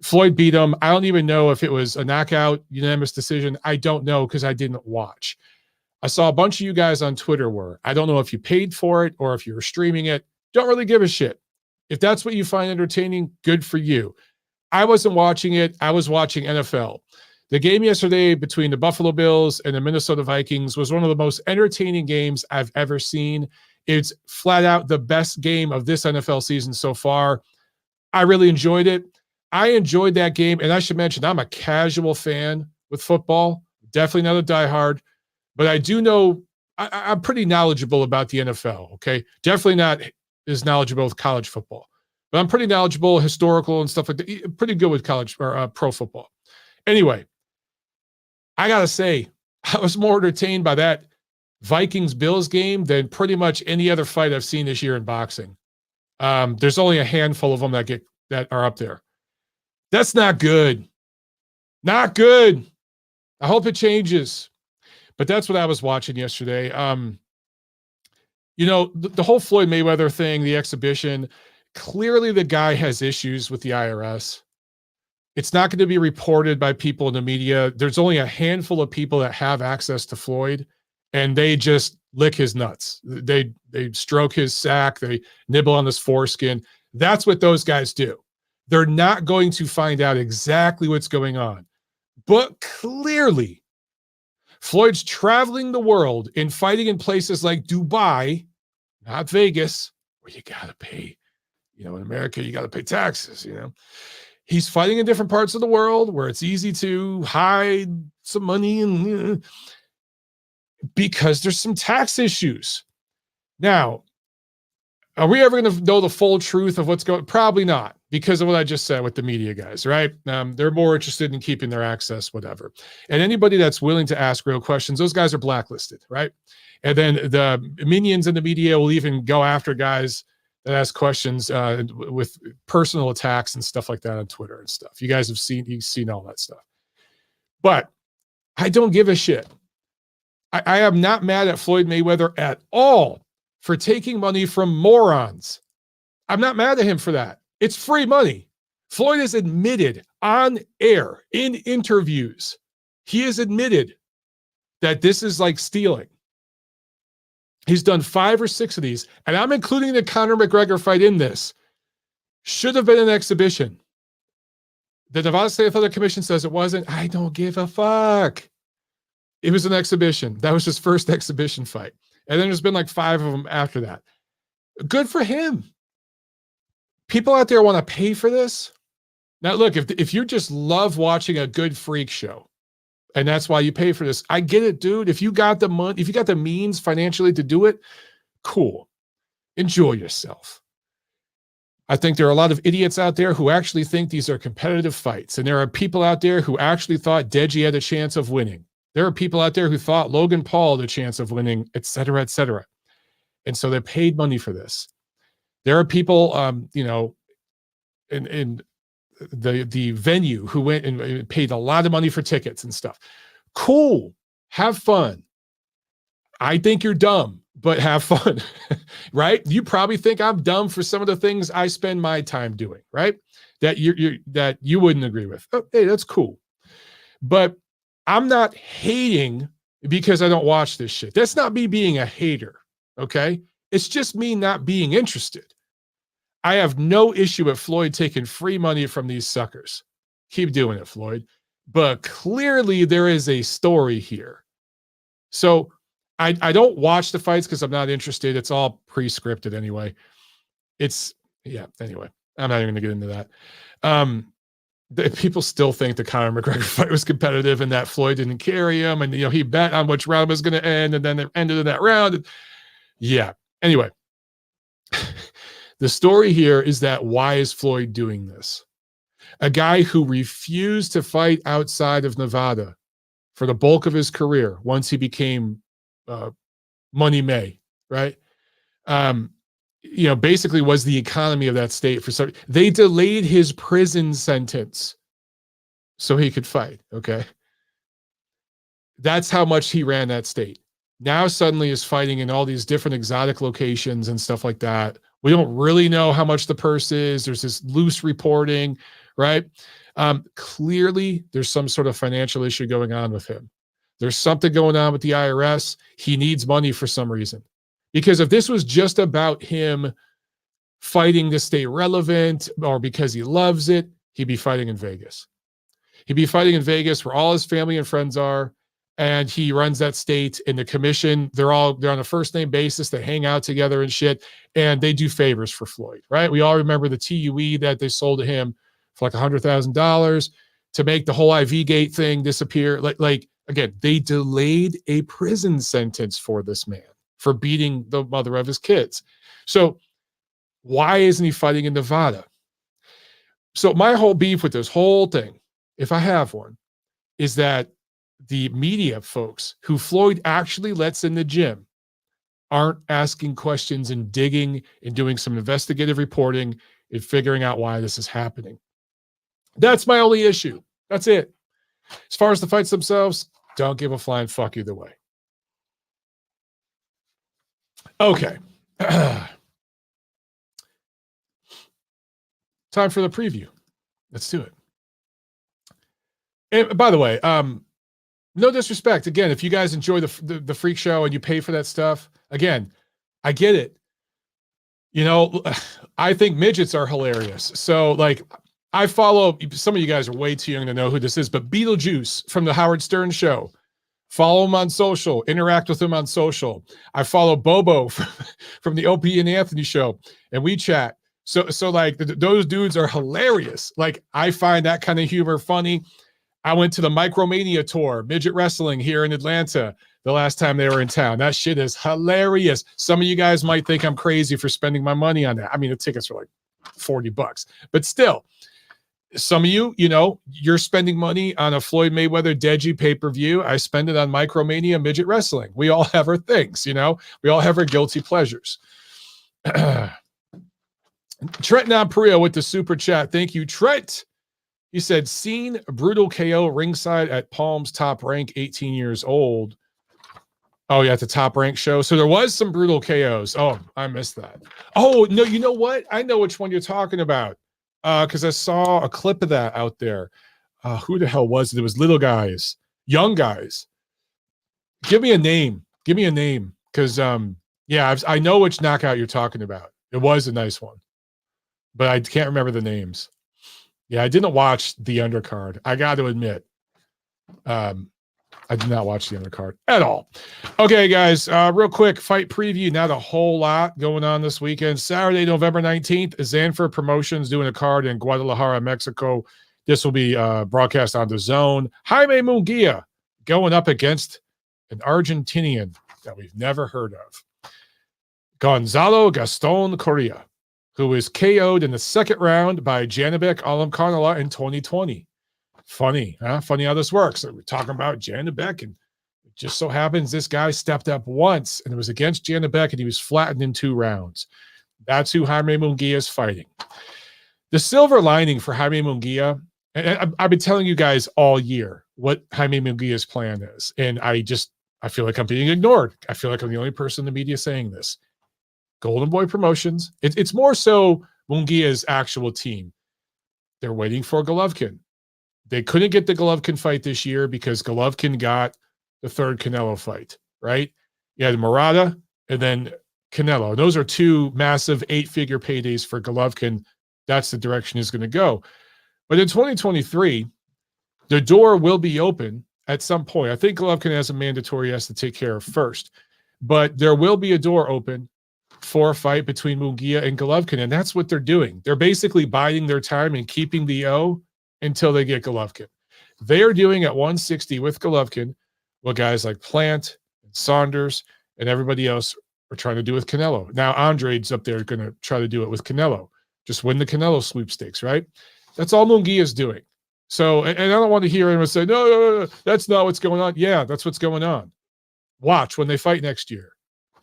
Floyd beat him. I don't even know if it was a knockout, unanimous decision. I don't know because I didn't watch. I saw a bunch of you guys on Twitter were. I don't know if you paid for it or if you were streaming it. Don't really give a shit. If that's what you find entertaining, good for you. I wasn't watching it. I was watching NFL. The game yesterday between the Buffalo Bills and the Minnesota Vikings was one of the most entertaining games I've ever seen. It's flat out the best game of this NFL season so far. I really enjoyed it. I enjoyed that game, and I should mention I'm a casual fan with football, definitely not a diehard, but I do know I'm pretty knowledgeable about the NFL, okay? Definitely not as knowledgeable with college football, but I'm pretty knowledgeable, historical and stuff like that. Pretty good with college or pro football. Anyway, I got to say, I was more entertained by that Vikings-Bills game than pretty much any other fight I've seen this year in boxing. There's only a handful of them that are up there. That's not good. Not good. I hope it changes. But that's what I was watching yesterday. The whole Floyd Mayweather thing, the exhibition, clearly the guy has issues with the IRS. It's not going to be reported by people in the media. There's only a handful of people that have access to Floyd, and they just lick his nuts. They stroke his sack. They nibble on his foreskin. That's what those guys do. They're not going to find out exactly what's going on. But clearly, Floyd's traveling the world and fighting in places like Dubai, not Vegas, where you got to pay, in America, you got to pay taxes, He's fighting in different parts of the world where it's easy to hide some money and because there's some tax issues. Now, are we ever going to know the full truth of what's going on? Probably not, because of what I just said with the media guys, right? They're more interested in keeping their access, whatever. And anybody that's willing to ask real questions, those guys are blacklisted, right? And then the minions in the media will even go after guys that ask questions with personal attacks and stuff like that on Twitter and stuff. You guys have seen all that stuff. But I don't give a shit. I am not mad at Floyd Mayweather at all for taking money from morons. I'm not mad at him for that. It's free money. Floyd has admitted on air in interviews, he has admitted that this is like stealing. He's done 5 or 6 of these, and I'm including the Conor McGregor fight in this. Should have been an exhibition. The Nevada State Athletic Commission says it wasn't. I don't give a fuck. It was an exhibition. That was his first exhibition fight. And then there's been like 5 of them after that. Good for him. People out there want to pay for this. Now, look, if you just love watching a good freak show, and that's why you pay for this, I get it, dude. If you got the money, if you got the means financially to do it, cool. Enjoy yourself. I think there are a lot of idiots out there who actually think these are competitive fights. And there are people out there who actually thought Deji had a chance of winning. There are people out there who thought Logan Paul had a chance of winning, et cetera, et cetera. And so they paid money for this. There are people, in the venue who went and paid a lot of money for tickets and stuff. Cool. Have fun. I think you're dumb, but have fun, right? You probably think I'm dumb for some of the things I spend my time doing, right? That you wouldn't agree with. Oh, hey, that's cool. But I'm not hating because I don't watch this shit. That's not me being a hater, okay? It's just me not being interested. I have no issue with Floyd taking free money from these suckers. Keep doing it, Floyd. But clearly there is a story here. So I don't watch the fights because I'm not interested. It's all pre-scripted anyway. Anyway, I'm not even gonna get into that. People still think the Conor McGregor fight was competitive and that Floyd didn't carry him, and he bet on which round was going to end, and then it ended in that round. Yeah. Anyway, the story here is that why is Floyd doing this? A guy who refused to fight outside of Nevada for the bulk of his career once he became Money May, right? Basically was the economy of that state they delayed his prison sentence so he could fight. Okay. That's how much he ran that state. Now suddenly is fighting in all these different exotic locations and stuff like that. We don't really know how much the purse is. There's this loose reporting, right? Clearly there's some sort of financial issue going on with him. There's something going on with the IRS. He needs money for some reason. Because if this was just about him fighting to stay relevant or because he loves it, he'd be fighting in Vegas. He'd be fighting in Vegas where all his family and friends are, and he runs that state. In the commission, they're on a first name basis. They hang out together and shit, and they do favors for Floyd, right? We all remember the TUE that they sold to him for like $100,000 to make the whole IV gate thing disappear. Like again, they delayed a prison sentence for this man for beating the mother of his kids. So why isn't he fighting in Nevada? So my whole beef with this whole thing, if I have one, is that the media folks who Floyd actually lets in the gym aren't asking questions and digging and doing some investigative reporting and figuring out why this is happening. That's my only issue. That's it. As far as the fights themselves, don't give a flying fuck either way. Okay. Time for the preview. Let's do it. And by the way, no disrespect. Again, if you guys enjoy the freak show and you pay for that stuff, again, I get it. I think midgets are hilarious. So like I follow, some of you guys are way too young to know who this is, but Beetlejuice from the Howard Stern show. Follow him on social, interact with him on social. I follow Bobo from the Opie and Anthony show, and we chat. So like those dudes are hilarious. Like I find that kind of humor funny. I went to the Micromania tour, midget wrestling here in Atlanta the last time they were in town. That shit is hilarious. Some of you guys might think I'm crazy for spending my money on that. I mean, the tickets are like $40, but still. Some of you, you're spending money on a Floyd Mayweather Deji pay-per-view. I spend it on Micromania midget wrestling. We all have our things, we all have our guilty pleasures. Trent Nampuria with the super chat. Thank you, Trent. He said, seen brutal KO ringside at Palm's Top Rank, 18 years old. Oh, yeah, at the Top Rank show. So there was some brutal KOs. Oh, I missed that. Oh, no, you know what? I know which one you're talking about. Because I saw a clip of that out there. Who the hell was it? It was little guys, young guys. Give me a name. Because, I know which knockout you're talking about. It was a nice one. But I can't remember the names. Yeah, I didn't watch the undercard. I got to admit. I did not watch the undercard at all. Okay, guys, real quick fight preview. Not a whole lot going on this weekend. Saturday, November 19th, Zanfer Promotions doing a card in Guadalajara, Mexico. This will be broadcast on DAZN. Jaime Munguia going up against an Argentinian that we've never heard of. Gonzalo Gaston Coria, who was KO'd in the second round by Janibek Alimkhanuly in 2020. Funny, huh? Funny how this works. So we're talking about Janibek, and it just so happens this guy stepped up once, and it was against Janibek, and he was flattened in 2 rounds. That's who Jaime Munguia is fighting. The silver lining for Jaime Munguia, and I've been telling you guys all year what Jaime Munguia's plan is, and I feel like I'm being ignored. I feel like I'm the only person in the media saying this. Golden Boy Promotions. It's more so Munguia's actual team. They're waiting for Golovkin. They couldn't get the Golovkin fight this year because Golovkin got the third Canelo fight, right? You had Murata and then Canelo. Those are 2 massive 8-figure paydays for Golovkin. That's the direction he's going to go. But in 2023, the door will be open at some point. I think Golovkin has a mandatory he has to take care of first. But there will be a door open for a fight between Munguia and Golovkin, and that's what they're doing. They're basically biding their time and keeping the O until they get Golovkin. They are doing at 160 with Golovkin what guys like Plant and Saunders and everybody else are trying to do with Canelo. Now Andre's up there going to try to do it with Canelo. Just win the Canelo sweepstakes, right? That's all Munguia is doing. So, and I don't want to hear anyone say, no, that's not what's going on. Yeah, that's what's going on. Watch when they fight next year.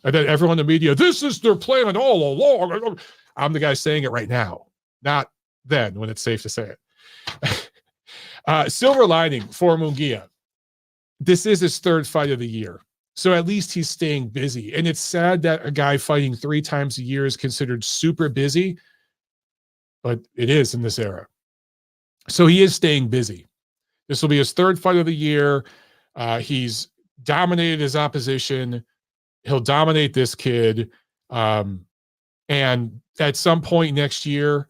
And then everyone in the media, this is their plan all along. I'm the guy saying it right now, not then when it's safe to say it. Silver lining for Munguia. This is his third fight of the year. So at least he's staying busy. And it's sad that a guy fighting 3 times a year is considered super busy, but it is in this era. So he is staying busy. This will be his third fight of the year. He's dominated his opposition. He'll dominate this kid. And at some point next year,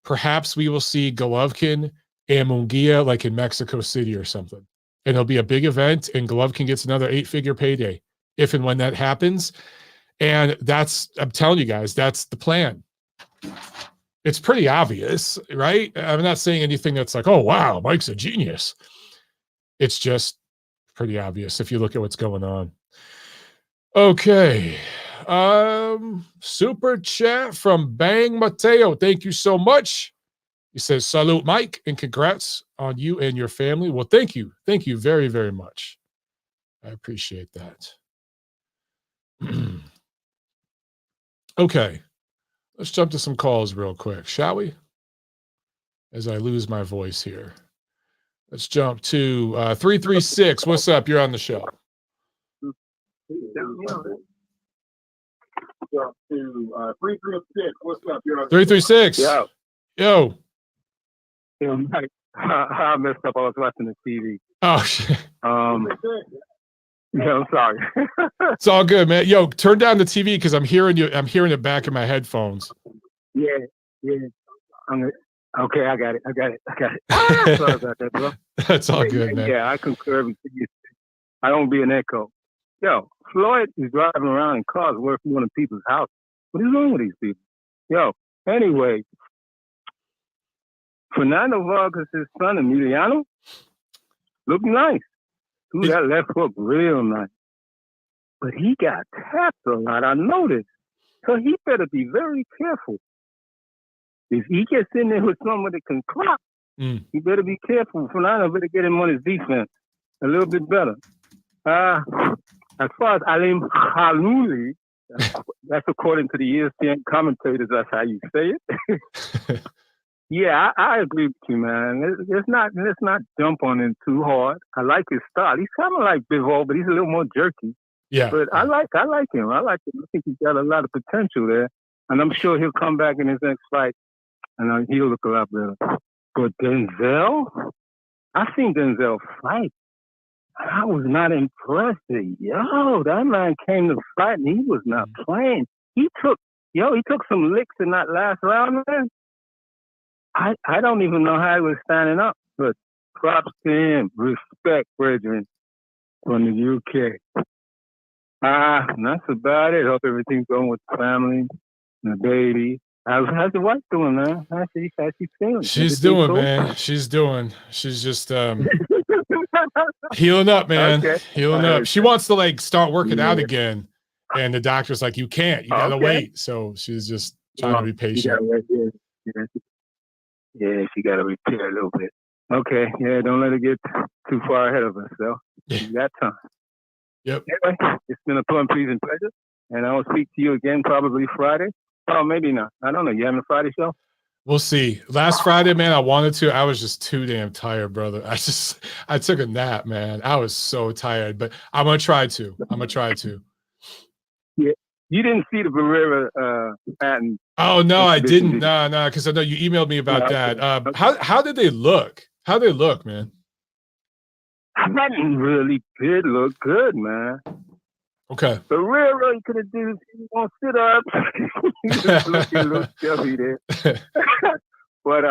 perhaps we will see Golovkin and Munguia like in Mexico City or something. And it'll be a big event, and Golovkin gets another 8-figure payday if and when that happens. And that's, I'm telling you guys, that's the plan. It's pretty obvious, right? I'm not saying anything that's like, oh, wow, Mike's a genius. It's just pretty obvious if you look at what's going on. Okay. Super chat from Bang Mateo. Thank you so much. He says, salute, Mike, and congrats on you and your family. Well, thank you. Thank you very, very much. I appreciate that. Okay. Let's jump to some calls real quick, shall we? As I lose my voice here. Let's jump to 336. What's up? You're on the show. 336. What's up? You're on 336. Yo. Yo. Mike, I messed up. I was watching the TV. Oh, shit. Yeah, I'm sorry. It's all good, man. Yo, turn down the TV because I'm hearing you. I'm hearing it back in my headphones. Yeah. Okay, I got it. Sorry about that, bro. That's all good, man. Yeah, I concur with you. I don't be an echo. Yo, Floyd is driving around in cars working on people's house. What is wrong with these people? Yo, anyway, Fernando Vargas' son, Emiliano, looked nice. Threw that left hook real nice. But he got tapped a lot, I noticed. So he better be very careful. If he gets in there with someone that can clock, he better be careful. Fernando better get him on his defense a little bit better. As far as Alimkhanuly, that's according to the ESPN commentators, that's how you say it. Yeah, I agree with you, man. Let's not jump on him too hard. I like his style. He's kind of like Bivol, but he's a little more jerky. Yeah. But I like him. I think he's got a lot of potential there. And I'm sure he'll come back in his next fight and he'll look a lot better. But Denzel, I've seen Denzel fight. I was not impressed. Yo, that man came to fight and he was not playing. He took some licks in that last round, man. I don't even know how he was standing up, but props to him. Respect, brethren, from the UK. That's about it. Hope everything's going with the family and the baby. How's the wife doing, man? How's she feeling? She's doing, cool? Man. She's doing. She's just healing up, man. Okay. Healing up. She wants to start working out again, and the doctor's like, "You can't. You gotta wait." So she's just trying to be patient. Yeah, she got to repair a little bit. Okay, yeah, don't let her get too far ahead of us, though. You got time. Yep. Anyway, it's been a fun, pleasing pleasure, and I will speak to you again probably Friday. Oh, maybe not. I don't know. You having a Friday show? We'll see. Last Friday, man, I wanted to. I was just too damn tired, brother. I took a nap, man. I was so tired, but I'm going to try to. Yeah. You didn't see the Barrera patent. Oh, no, I didn't. No, because I know you emailed me about that. Okay. How did they look? How did they look, man? That really did look good, man. Okay. Barrera, he could have did on sit-ups. He was looking a little chubby there. But,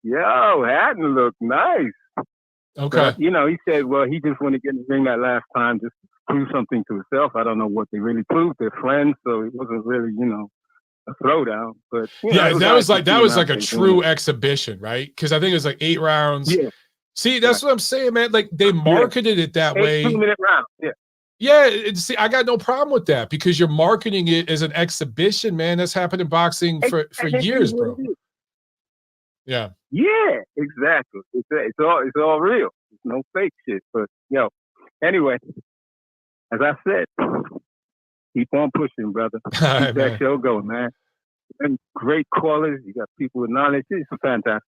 Hatton looked nice. Okay. But, he said, well, he just wanted to get in the ring that last time just to prove something to himself. I don't know what they really proved. They're friends, so it wasn't really, a throwdown. But, yeah, that was like a true true exhibition, right? Because I think it was like 8 rounds. Yeah. See, that's what I'm saying, man. Like they marketed it that way. 2-minute round. Yeah. Yeah, see, I got no problem with that because you're marketing it as an exhibition, man. That's happened in boxing for years, bro. Yeah. Yeah, exactly. It's all real. It's no fake shit. But anyway, as I said, keep on pushing, brother. Keep that show going, man. And great callers. You got people with knowledge. It's fantastic.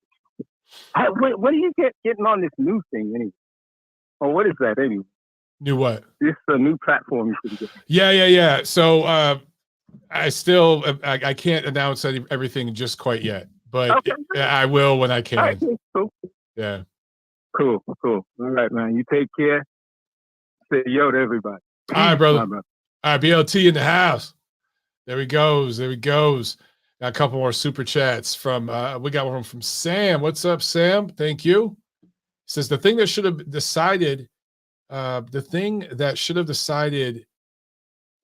What do you getting on this new thing anyway? Or what is that anyway? New what? This is a new platform you should get. Yeah. So I can't announce everything just quite yet, but I will when I can. All right, cool. Yeah. Cool. All right, man. You take care. Say yo to everybody. All right, brother. All right, BLT in the house. There he goes. Got a couple more super chats from we got one from Sam. What's up, Sam? Thank you. He says the thing that should have decided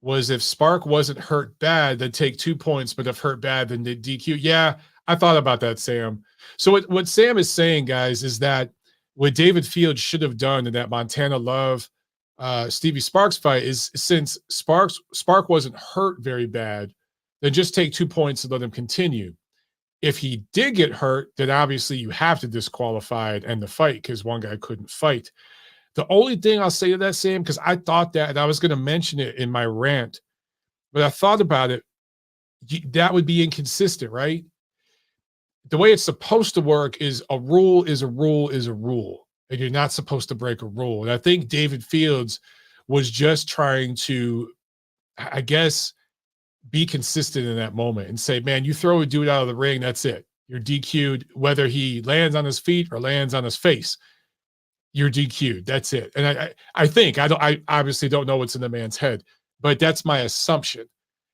was if Spark wasn't hurt bad, then take 2 points, but if hurt bad, then DQ. Yeah, I thought about that, Sam. So what Sam is saying, guys, is that what David Fields should have done in that Montana Love Stevie Sparks fight is since Spark wasn't hurt very bad, then just take 2 points and let him continue. If he did get hurt, then obviously you have to disqualify it and the fight because one guy couldn't fight. The only thing I'll say to that, Sam, because I thought that, and I was going to mention it in my rant, but I thought about it, that would be inconsistent, right? The way it's supposed to work is a rule is a rule is a rule, and you're not supposed to break a rule. And I think David Fields was just trying to, I guess, be consistent in that moment and say, man, you throw a dude out of the ring, that's it. You're DQ'd, whether he lands on his feet or lands on his face. You're DQ'd. That's it. And I obviously don't know what's in the man's head, but that's my assumption,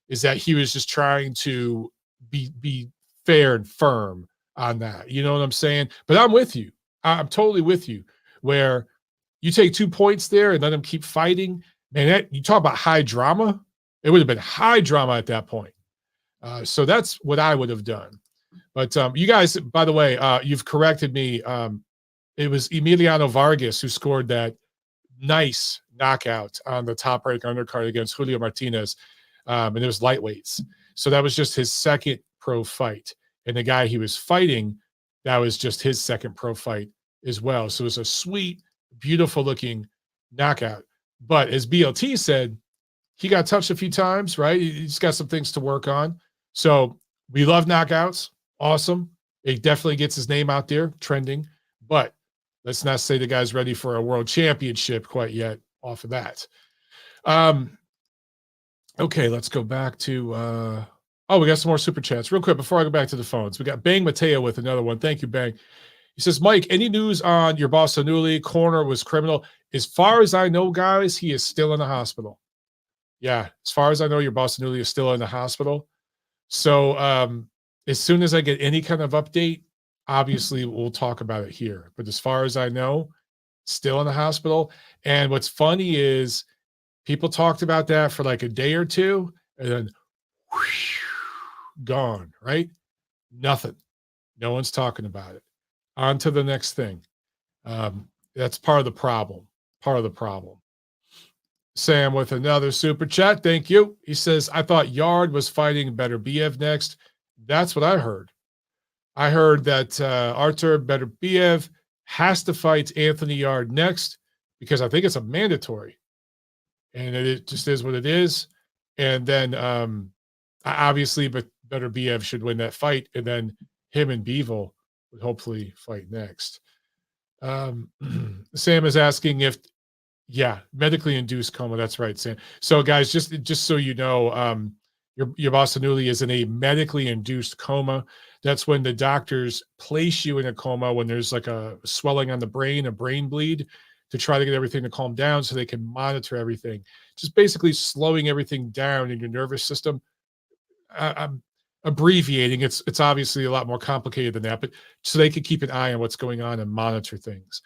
is that he was just trying to be fair and firm on that. You know what I'm saying? But I'm with you. I'm totally with you, where you take 2 points there and let him keep fighting. Man, you talk about high drama. It would have been high drama at that point. So that's what I would have done. But you guys, by the way, you've corrected me. It was Emiliano Vargas who scored that nice knockout on the top rank undercard against Julio Martinez. And it was lightweights. So that was just his second pro fight. And the guy he was fighting, that was just his second pro fight as well. So it was a sweet, beautiful looking knockout. But as BLT said, he got touched a few times, right? He's got some things to work on. So we love knockouts. Awesome. It definitely gets his name out there, trending. But let's not say the guy's ready for a world championship quite yet off of that. Okay, let's go back to we got some more super chats. Real quick, before I go back to the phones, we got Bang Mateo with another one. Thank you, Bang. He says, Mike, any news on your boss Alimkhanuly? Corner was criminal. As far as I know, guys, he is still in the hospital. Yeah, as far as I know, your boss Alimkhanuly is still in the hospital. So as soon as I get any kind of update, obviously we'll talk about it here. But as far as I know, still in the hospital. And what's funny is people talked about that for like a day or two, and then whoosh, gone, right? Nothing. No one's talking about it. On to the next thing. That's part of the problem. Sam with another super chat. Thank you. He says, I thought Yard was fighting Beterbiev next. That's what I heard. I heard that Artur Beterbiev has to fight Anthony Yard next because I think it's a mandatory. And it just is what it is. And then obviously, but Beterbiev should win that fight. And then him and Bivol would hopefully fight next. Sam is asking if, medically induced coma. That's right, Sam. So guys, just so you know, your boss Alimkhanuly is in a medically induced coma. That's when the doctors place you in a coma when there's like a swelling on the brain, a brain bleed, to try to get everything to calm down so they can monitor everything. Just basically slowing everything down in your nervous system. I'm abbreviating. It's obviously a lot more complicated than that, but so they could keep an eye on what's going on and monitor things.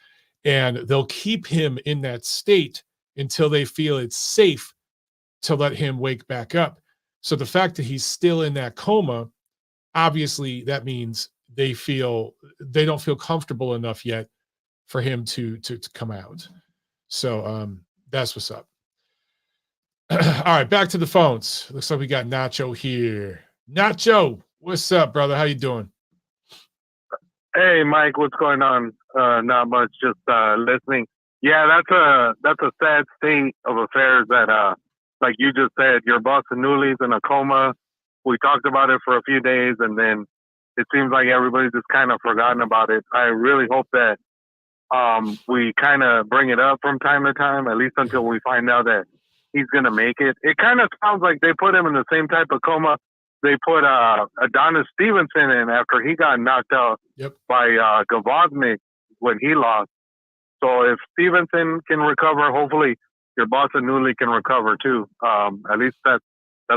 and they'll keep him in that state until they feel it's safe to let him wake back up. So the fact that he's still in that coma, obviously that means they don't feel comfortable enough yet for him to come out. So that's what's up. All right, back to the phones. Looks like we got Nacho here. Nacho, what's up, brother? How you doing? Hey, Mike, what's going on? Not much, just listening. Yeah, that's a sad state of affairs that, like you just said, your boss Anuli's in a coma. We talked about it for a few days, and then it seems like everybody's just kind of forgotten about it. I really hope that we kind of bring it up from time to time, at least until we find out that he's going to make it. It kind of sounds like they put him in the same type of coma they put Adonis Stevenson in after he got knocked out by Gavoznik when he lost. So if Stevenson can recover, hopefully your boss Anuly can recover too. At least that's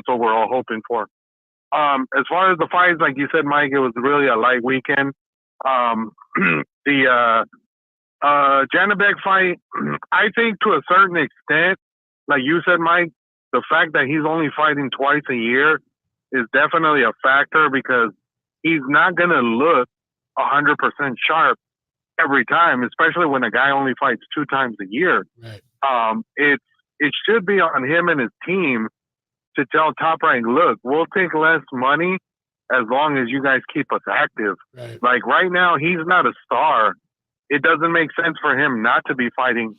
what we're all hoping for. As far as the fights, like you said, Mike, it was really a light weekend. The Janibek fight, I think to a certain extent, like you said, Mike, the fact that he's only fighting twice a year is definitely a factor because he's not going to look 100% sharp every time, especially when a guy only fights 2 times a year. Right. It should be on him and his team to tell Top Rank, look, we'll take less money as long as you guys keep us active. Right. Like right now, he's not a star. It doesn't make sense for him not to be fighting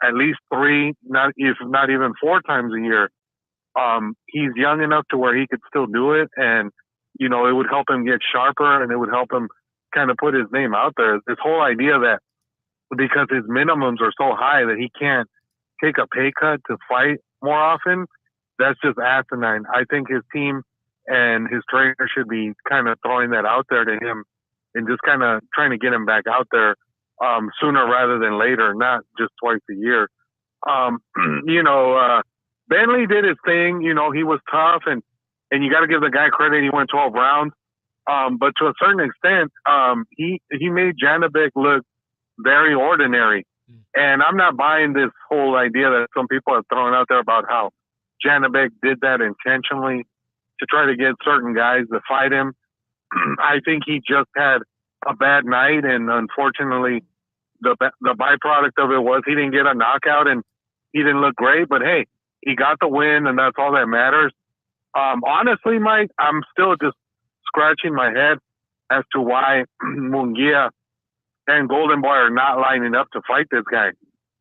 at least 3, if not even 4 times a year. He's young enough to where he could still do it, and it would help him get sharper, and it would help him kind of put his name out there. This whole idea that because his minimums are so high that he can't take a pay cut to fight more often, that's just asinine. I think his team and his trainer should be kind of throwing that out there to him and just kind of trying to get him back out there sooner rather than later, not just twice a year. Bentley did his thing. He was tough, and you got to give the guy credit. He went 12 rounds. But to a certain extent, he made Janibek look very ordinary. And I'm not buying this whole idea that some people have thrown out there about how Janibek did that intentionally to try to get certain guys to fight him. I think he just had a bad night, and unfortunately, the byproduct of it was he didn't get a knockout and he didn't look great. But hey, he got the win, and that's all that matters. Honestly, Mike, I'm still just scratching my head as to why Munguia and Golden Boy are not lining up to fight this guy.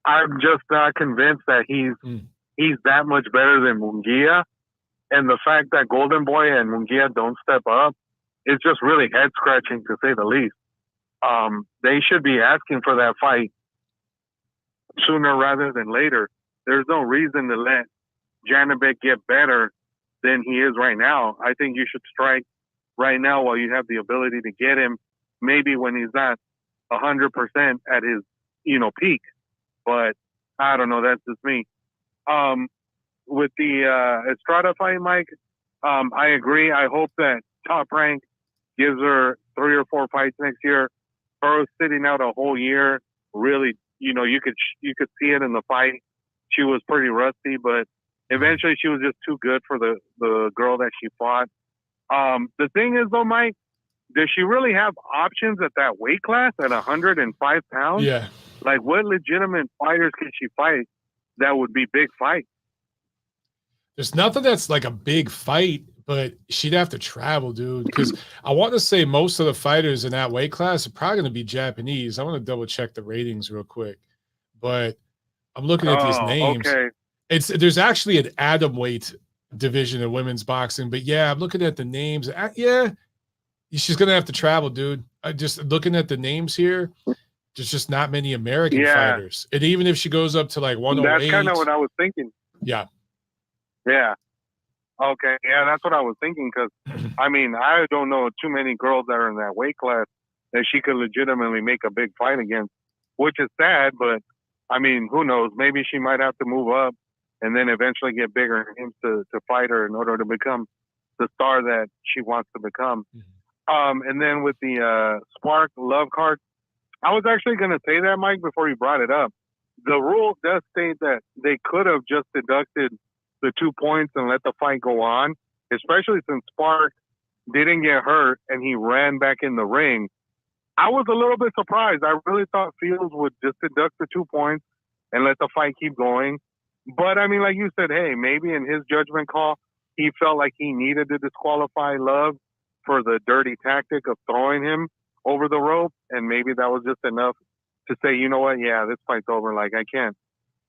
I'm just not convinced that he's that much better than Munguia. And the fact that Golden Boy and Munguia don't step up is just really head scratching, to say the least. They should be asking for that fight sooner rather than later. There's no reason to let Janibek get better than he is right now. I think you should strike right now while you have the ability to get him, maybe when he's not 100% at his, peak. But I don't know. That's just me. With the Estrada fight, Mike, I agree. I hope that Top Rank gives her 3 or 4 fights next year. Her sitting out a whole year, really, you could see it in the fight. She was pretty rusty, but eventually she was just too good for the girl that she fought. The thing is, though, Mike, does she really have options at that weight class at 105 pounds? Yeah. Like, what legitimate fighters can she fight that would be big fights? There's nothing that's like a big fight, but she'd have to travel, dude. Because I want to say most of the fighters in that weight class are probably going to be Japanese. I want to double check the ratings real quick, but I'm looking at these names. Okay. There's actually an atom weight division in women's boxing, but yeah, I'm looking at the names. Yeah, she's gonna have to travel, dude. Just looking at the names here, there's just not many American fighters. And even if she goes up to like 108, that's kind of what I was thinking. Yeah. Okay. Yeah, that's what I was thinking. Because I don't know too many girls that are in that weight class that she could legitimately make a big fight against, which is sad. But who knows? Maybe she might have to move up and then eventually get bigger names to fight her in order to become the star that she wants to become. And then with the Spark Love card, I was actually going to say that, Mike, before you brought it up. The rule does state that they could have just deducted the 2 points and let the fight go on, especially since Spark didn't get hurt and he ran back in the ring. I was a little bit surprised. I really thought Fields would just deduct the 2 points and let the fight keep going. But, I mean, like you said, hey, maybe in his judgment call, he felt like he needed to disqualify Love for the dirty tactic of throwing him over the rope, and maybe that was just enough to say, you know what, yeah, this fight's over. Like, I can't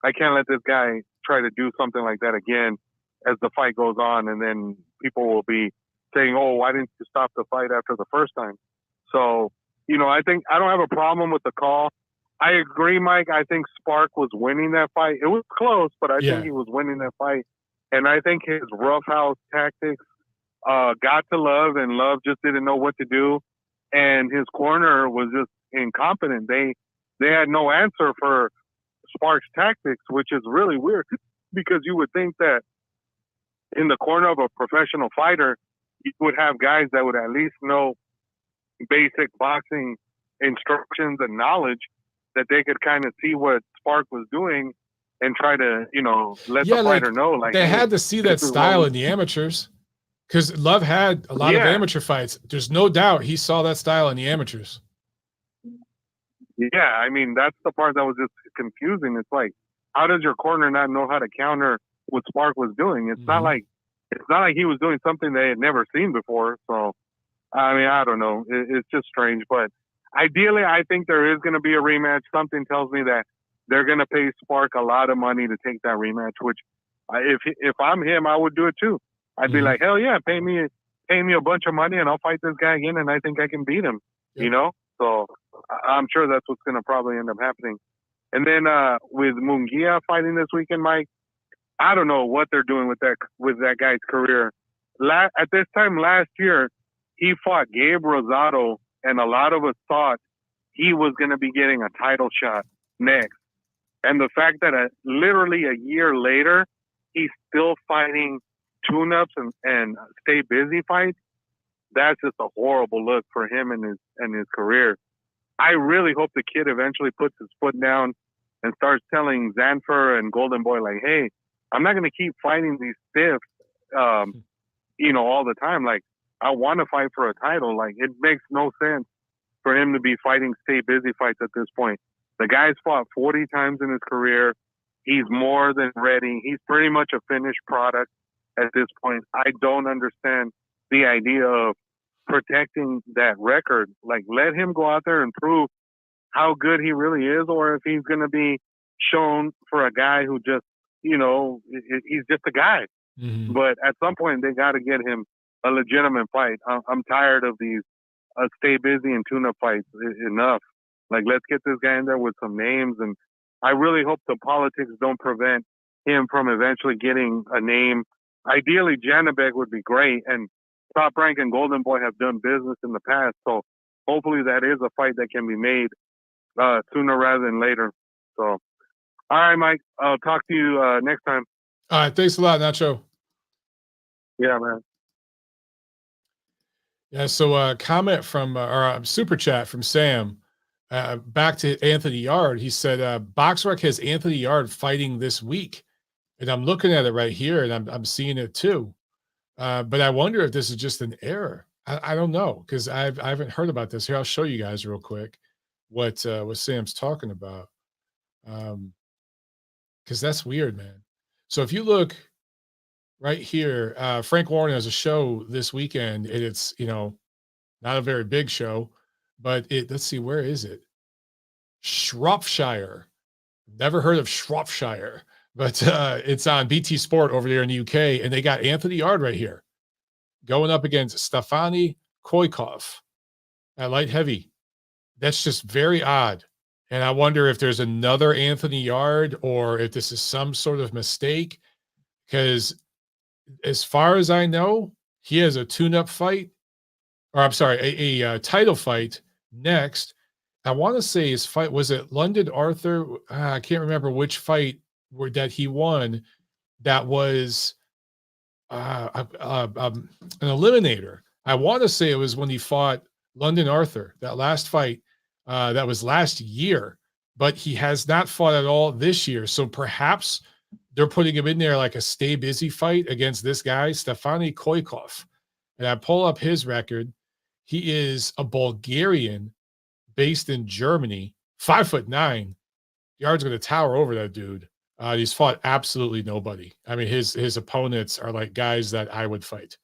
let this guy try to do something like that again as the fight goes on, and then people will be saying, oh, why didn't you stop the fight after the first time? So, you know, I think I don't have a problem with the call. I agree, Mike. I think Spark was winning that fight. It was close, but I think he was winning that fight. And I think his roughhouse tactics got to Love, and Love just didn't know what to do. And his corner was just incompetent. They had no answer for Spark's tactics, which is really weird because you would think that in the corner of a professional fighter, you would have guys that would at least know basic boxing instructions and knowledge that they could kind of see what Spark was doing and try to, you know, let the fighter know. Like, they had to see that style in the amateurs because Love had a lot of amateur fights. There's no doubt he saw that style in the amateurs. Yeah, I mean, that's the part that was just confusing. It's like, how does your corner not know how to counter what Spark was doing? It's not like he was doing something they had never seen before. So, I mean, I don't know. It's just strange. But ideally, I think there is going to be a rematch. Something tells me that they're going to pay Spark a lot of money to take that rematch, which if I'm him, I would do it too. I'd be like, hell yeah, pay me a bunch of money and I'll fight this guy again, and I think I can beat him, you know? So I'm sure that's what's going to probably end up happening. And then with Munguia fighting this weekend, Mike, I don't know what they're doing with that guy's career. At this time last year, he fought Gabe Rosado, and a lot of us thought he was going to be getting a title shot next. And the fact that literally a year later, he's still fighting tune-ups and stay busy fights, that's just a horrible look for him and his career. I really hope the kid eventually puts his foot down and starts telling Zanfer and Golden Boy, like, hey, I'm not going to keep fighting these stiffs, you know, all the time. Like, I want to fight for a title. Like, it makes no sense for him to be fighting stay busy fights at this point. The guy's fought 40 times in his career. He's more than ready. He's pretty much a finished product at this point. I don't understand the idea of protecting that record. Like, let him go out there and prove how good he really is, or if he's going to be shown for a guy who just, you know, he's just a guy. But at some point, they got to get him a legitimate fight. I'm tired of these stay busy and tune-up fights. Enough. Like, let's get this guy in there with some names. And I really hope the politics don't prevent him from eventually getting a name. Ideally, Janibek would be great. And Top Rank and Golden Boy have done business in the past. So hopefully that is a fight that can be made sooner rather than later. So, all right, Mike, I'll talk to you next time. All right. Thanks a lot, Nacho. Yeah, man. Yeah. So comment from or super chat from Sam. Back to Anthony Yard. He said, BoxRec has Anthony Yard fighting this week. And I'm looking at it right here, and I'm seeing it too. But I wonder if this is just an error. I don't know, because I haven't heard about this. Here, I'll show you guys real quick what Sam's talking about. Because that's weird, man. So if you look right here, Frank Warren has a show this weekend, and it's, you know, not a very big show, but let's see, where is it? Shropshire. Never heard of Shropshire, but it's on BT Sport over there in the UK, and they got Anthony Yard right here going up against Stefani Koikov at light heavy. That's just very odd. And I wonder if there's another Anthony Yard or if this is some sort of mistake, because as far as I know, he has a tune-up fight, or I'm sorry, a title fight next. I want to say his fight, was it London Arthur? I can't remember which fight that he won. That was an eliminator. I want to say it was when he fought London Arthur, that last fight. That was last year, but he has not fought at all this year. So perhaps they're putting him in there like a stay busy fight against this guy, Stefani Koikov. And I pull up his record. He is a Bulgarian based in Germany, 5'9". Yard's going to tower over that dude. He's fought absolutely nobody. I mean, his opponents are like guys that I would fight.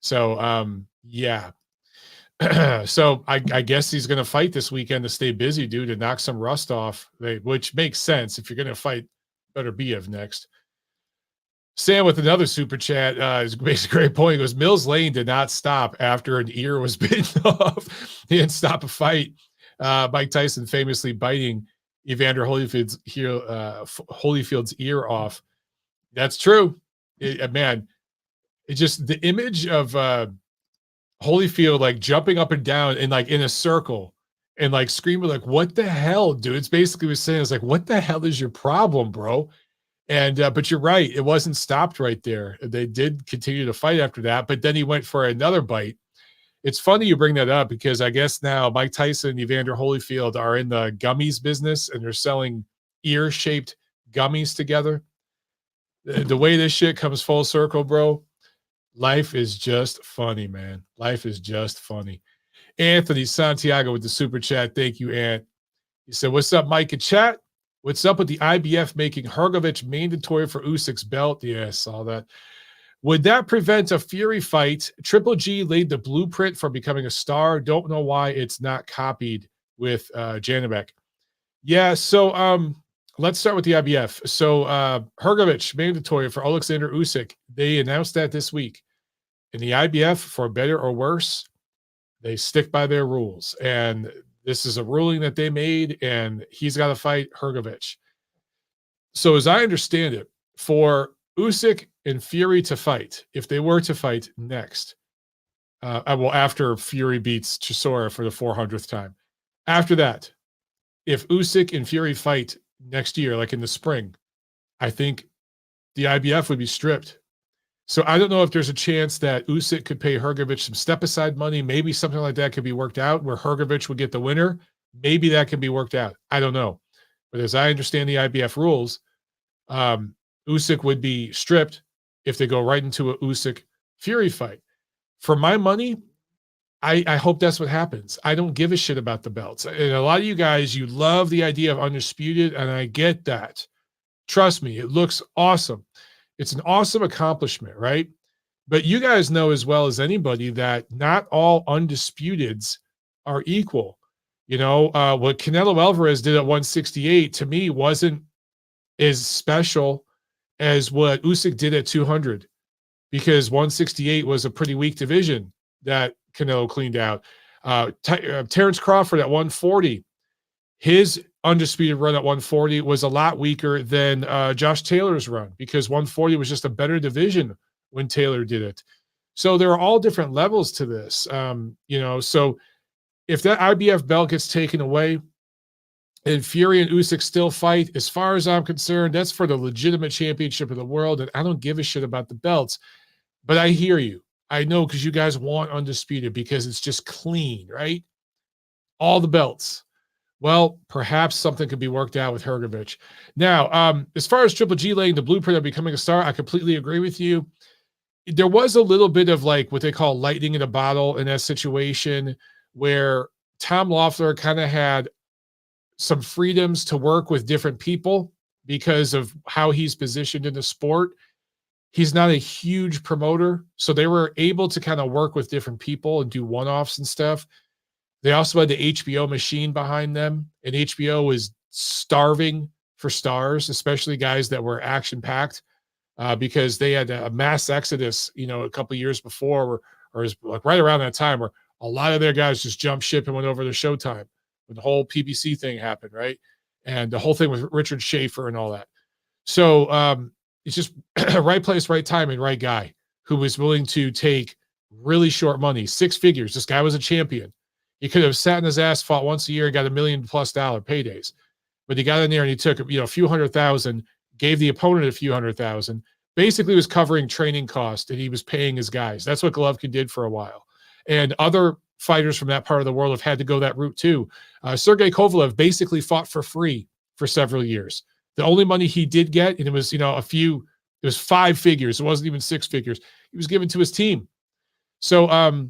So, yeah. So I guess he's going to fight this weekend to stay busy, dude, to knock some rust off, which makes sense. If you're going to fight, better Biev next. Sam with another super chat makes a great point. He goes, Mills Lane did not stop after an ear was bitten off. He didn't stop a fight. Mike Tyson famously biting Evander Holyfield's ear off. That's true. Man, it's just the image of Holyfield like jumping up and down and like in a circle and like screaming like, what the hell, dude? It's basically was saying, it's like, what the hell is your problem, bro? And but you're right, it wasn't stopped right there. They did continue to fight after that, but then he went for another bite. It's funny you bring that up because I guess now Mike Tyson and Evander Holyfield are in the gummies business and they're selling ear-shaped gummies together. The way this shit comes full circle, bro, life is just funny, man. Life is just funny. Anthony Santiago with the super chat. Thank you, Ant. He said, what's up, Mike and chat? What's up with the IBF making Hrgovic mandatory for Usyk's belt? Yeah, I saw that. Would that prevent a Fury fight? Triple G laid the blueprint for becoming a star. Don't know why it's not copied with Janibek. Yeah, so let's start with the IBF. So Hrgovic mandatory for Alexander Usyk. They announced that this week. In the IBF, for better or worse, they stick by their rules. And this is a ruling that they made, and he's got to fight Hrgovic. So as I understand it, for Usyk and Fury to fight, if they were to fight next, after Fury beats Chisora for the 400th time, after that, if Usyk and Fury fight next year, like in the spring, I think the IBF would be stripped. So I don't know if there's a chance that Usyk could pay Hrgovic some step-aside money. Maybe something like that could be worked out where Hrgovic would get the winner. Maybe that can be worked out. I don't know. But as I understand the IBF rules, Usyk would be stripped if they go right into a Usyk-Fury fight. For my money, I hope that's what happens. I don't give a shit about the belts. And a lot of you guys, you love the idea of undisputed, and I get that. Trust me, it looks awesome. It's an awesome accomplishment, right? But you guys know as well as anybody that not all undisputeds are equal. You know, what Canelo Alvarez did at 168 to me wasn't as special as what Usyk did at 200, because 168 was a pretty weak division that Canelo cleaned out. Terrence Crawford at 140, his undisputed run at 140 was a lot weaker than Josh Taylor's run, because 140 was just a better division when Taylor did it. So there are all different levels to this. You know, so if that IBF belt gets taken away and Fury and Usyk still fight, as far as I'm concerned, that's for the legitimate championship of the world, and I don't give a shit about the belts. But I hear you. I know, because you guys want undisputed because it's just clean, right? All the belts. Well, perhaps something could be worked out with Hrgovic. Now, as far as Triple G laying the blueprint of becoming a star, I completely agree with you. There was a little bit of like what they call lightning in a bottle in that situation, where Tom Loeffler kind of had some freedoms to work with different people because of how he's positioned in the sport. He's not a huge promoter, so they were able to kind of work with different people and do one-offs and stuff. They also had the HBO machine behind them, and HBO was starving for stars, especially guys that were action-packed, because they had a mass exodus, you know, a couple of years before, or like right around that time, where a lot of their guys just jumped ship and went over to Showtime when the whole PBC thing happened, right? And the whole thing with Richard Schaefer and all that. So it's just right place, right time, and right guy who was willing to take really short money, 6 figures. This guy was a champion. He could have sat in his ass, fought once a year, and got $1 million+ paydays. But he got in there and he took, you know, a few $100,000, gave the opponent a few $100,000, basically was covering training costs, and he was paying his guys. That's what Golovkin did for a while. And other fighters from that part of the world have had to go that route too. Sergey Kovalev basically fought for free for several years. The only money he did get, and it was, it was 5 figures. It wasn't even 6 figures. He was given to his team. So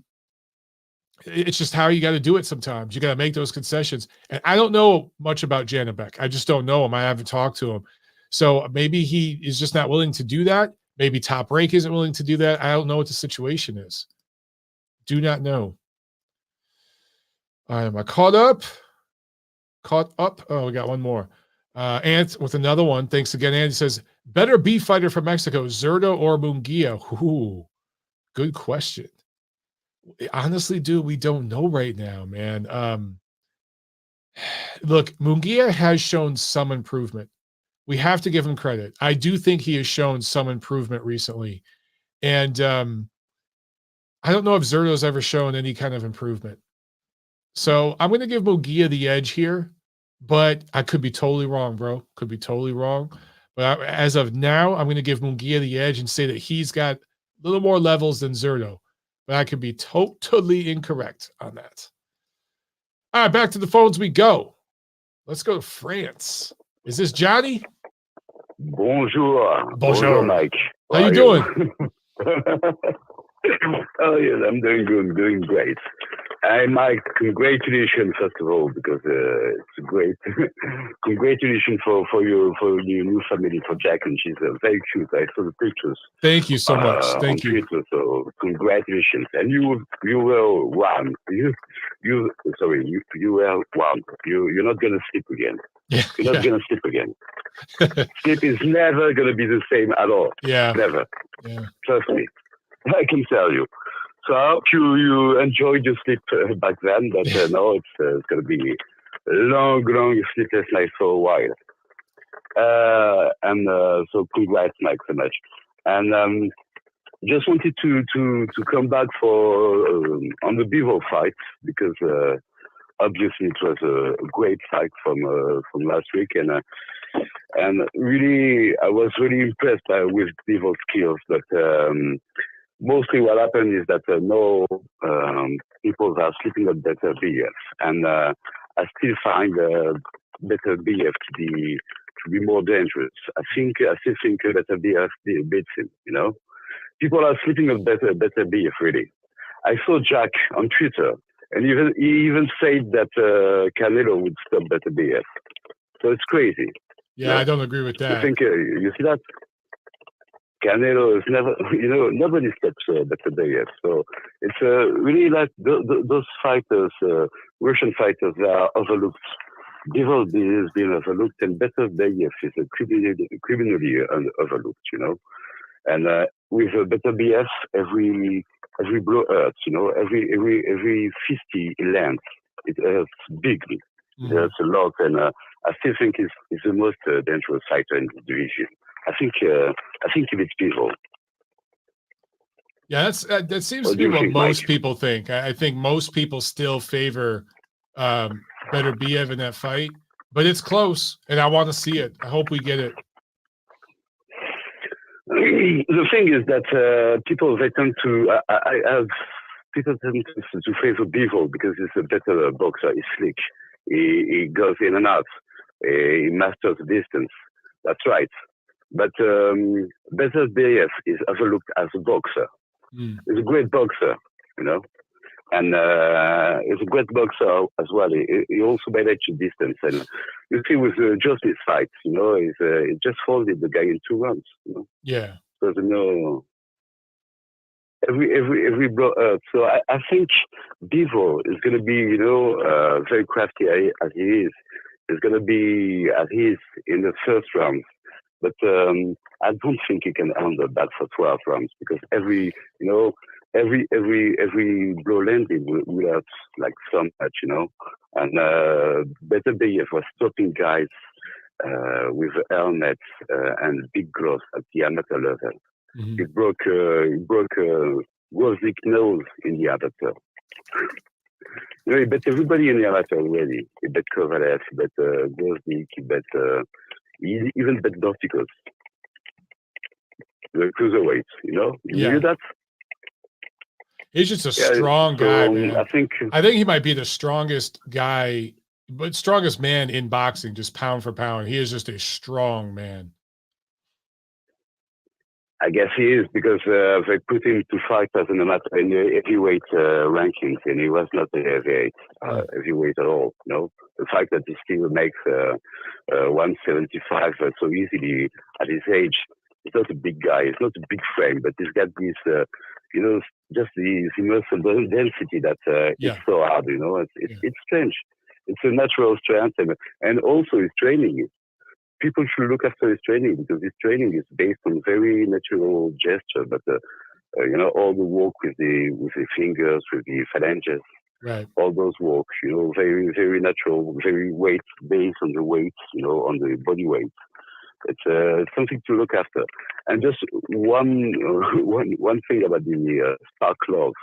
it's just how you got to do it sometimes. You got to make those concessions. And I don't know much about Janibek. I just don't know him. I haven't talked to him. So maybe he is just not willing to do that. Maybe Top Rank isn't willing to do that. I don't know what the situation is. Do not know. Am I caught up? Caught up? Oh, we got one more. Ant with another one. Thanks again, Andy says, better beef fighter from Mexico, Zurdo or Munguia? Ooh, good question. Honestly, dude, we don't know right now, man. Look, Munguia has shown some improvement. We have to give him credit. I do think he has shown some improvement recently. And I don't know if Zurdo's ever shown any kind of improvement. So I'm going to give Munguia the edge here, but I could be totally wrong, bro. Could be totally wrong. But as of now, I'm going to give Munguia the edge and say that he's got a little more levels than Zurdo. But I could be totally incorrect on that. All right, back to the phones we go. Let's go to France. Is this Johnny? Bonjour. Bonjour, Mike. How you doing? Oh, yes, I'm doing good, doing great. Mike, congratulations, first of all, because it's great. Congratulations for your new family, for Jack, and she's very cute. I saw the pictures. Thank you so much. Thank you. Twitter, so congratulations. And you were one. You were one. You're not gonna sleep again. Yeah, You're not gonna sleep again. Sleep is never gonna be the same at all. Yeah. Never. Yeah. Trust me. I can tell you. So I hope you enjoyed your sleep back then, but now it's going to be a long sleepless night for a while. So congrats, Mike, so much. And just wanted to come back on the Bivol fight, because obviously it was a great fight from last week, and really I was really impressed with Bivol's skills, but mostly what happened is that people are sleeping on better BF, and I still find better BF to be more dangerous. I still think better BF beats him. People are sleeping on better BF, really. I saw Jack on Twitter, and he even said that Canelo would stop better BF. So it's crazy. Yeah, I don't agree with that. I think you see that. Canelo is never, nobody steps better BF. So it's really like those fighters, Russian fighters, they are overlooked. Bivol is being overlooked, and better BF is criminally overlooked, And with a better BF, every blow hurts, every 50 lands, it hurts bigly. It hurts a lot, and I still think he's the most dangerous fighter in the division. I think it's Bivol. Yeah, that seems to be what most people think. I think most people still favor better Biev in that fight, but it's close, and I want to see it. I hope we get it. The thing is that people tend to favor Bivol because he's a better boxer. He's slick. He goes in and out. He masters the distance. That's right. But better BF is overlooked as a boxer. He's a great boxer, and he's a great boxer as well. He also manages distance. And you see with Justice fight, he just folded the guy in 2 rounds. Yeah. So every blow hurts. So I think Bivol is going to be, very crafty as he is. He's going to be as he is in the first round. But I don't think he can handle that for 12 rounds, because every blow landed will hurt like so much, And better BF was stopping guys with helmets and big gloves at the amateur level. He broke Rosic's nose in the amateur. He bet everybody in the amateur already. He bet Kovalev, he bet Rosic, he bet. He even bet Dorticos, the cruiserweights, You knew that? He's just a strong guy, man. I think he might be the strongest guy, but strongest man in boxing, just pound for pound. He is just a strong man. I guess he is, because they put him to fight as in the heavyweight rankings, and he was not a heavyweight at all. You know, the fact that he still makes 175 so easily at his age. He's not a big guy. He's not a big frame, but he's got this, just the muscle density that is so hard. You know, it's strange. It's a natural strength, and also his training. People should look after his training, because his training is based on very natural gesture, but all the work with the fingers, with the phalanges, right? All those work, very very natural, very weight based on the weight, on the body weight. It's something to look after. And just one thing about the Spark Love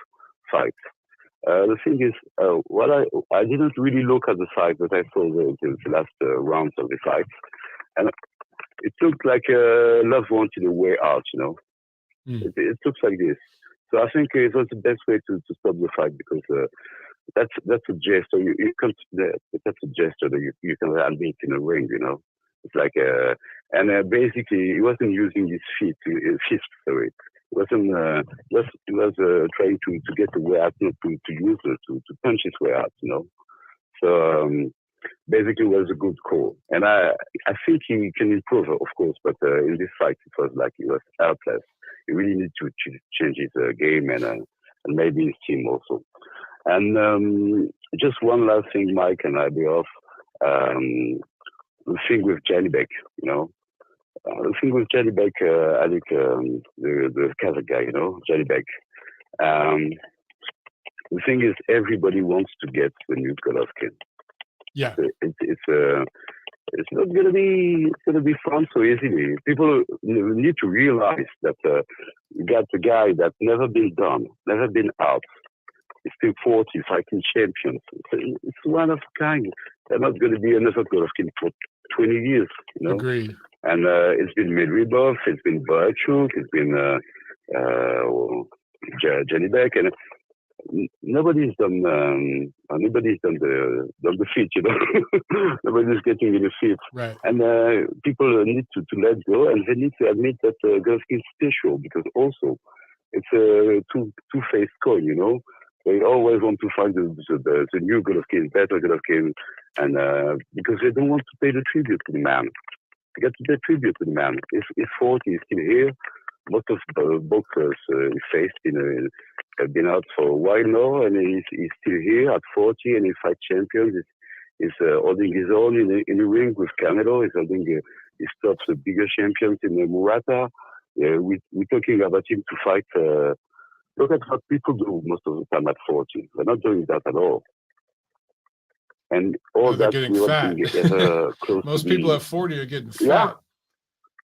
fight. The thing is, I didn't really look at the fight, but I saw the last rounds of the fight. And it looked like Love wanted a way out, It looks like this. So I think it was the best way to stop the fight, because that's a gesture. You can't. That's a gesture that you can admit in a ring, It's like basically he wasn't using his fist. Sorry, he wasn't. He was trying to get the way out, not to use it, to punch his way out, So. Basically was a good call, and I think he can improve, of course, but in this fight it was like he was helpless. He really needed to change his game and maybe his team also. And just one last thing, Mike, and I'll be off. The thing with Janibek, the thing with Janibek, I think the Kazakh guy, Janibek. The thing is, everybody wants to get the new Golovkin. Yeah, it's not gonna be fun so easily. People need to realize that you got a guy that's never been done, never been out. He's still 40, fighting champions. It's one of a kind. There's not gonna be another Golovkin for 20 years, Agreed. And it's been Medvedev, it's been Boyachuk, it's been Janibek, and nobody's done the feat, Nobody's getting in the feet, right? And people need to let go, and they need to admit that Golovkin is special, because also it's a two-faced coin, They always want to find the new Golovkin, better Golovkin, and because they don't want to pay the tribute to the man. They got to pay tribute to the man. He's 40, he's still here. Most of the boxers he faced have been out for a while now, and he's still here at 40, and he fights champions. He's holding his own in the ring with Canelo. He's holding he stops the bigger champions in the Murata. We're talking about him to fight. Look at what people do most of the time at 40. They're not doing that at all. And all they're that getting we fat. want to get close Most to people at 40 are getting fat.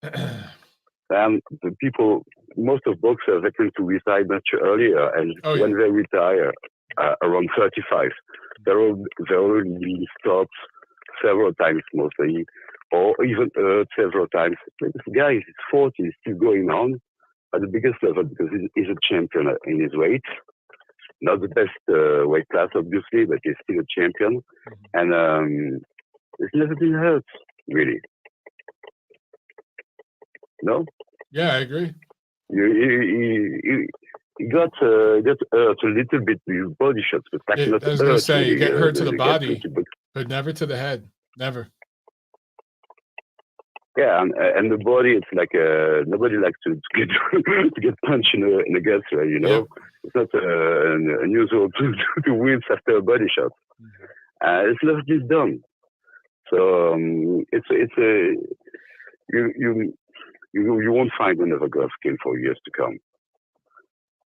Yeah. And the people, most of boxers, they tend to retire much earlier, and when they retire around 35, they're already been stopped several times, mostly, or even several times. This guy is 40, he's still going on at the biggest level, because he's a champion in his weight. Not the best weight class, obviously, but he's still a champion, and he's never been hurt, really. No? Yeah, I agree. He got hurt a little bit with his body shots, but I was going to say, you get hurt to the body, but never to the head. Never. Yeah, and the body, it's like nobody likes to get punched in the guts, right? Yeah. It's not unusual to wince after a body shot. It's never been done. So you won't find another Golovkin for years to come.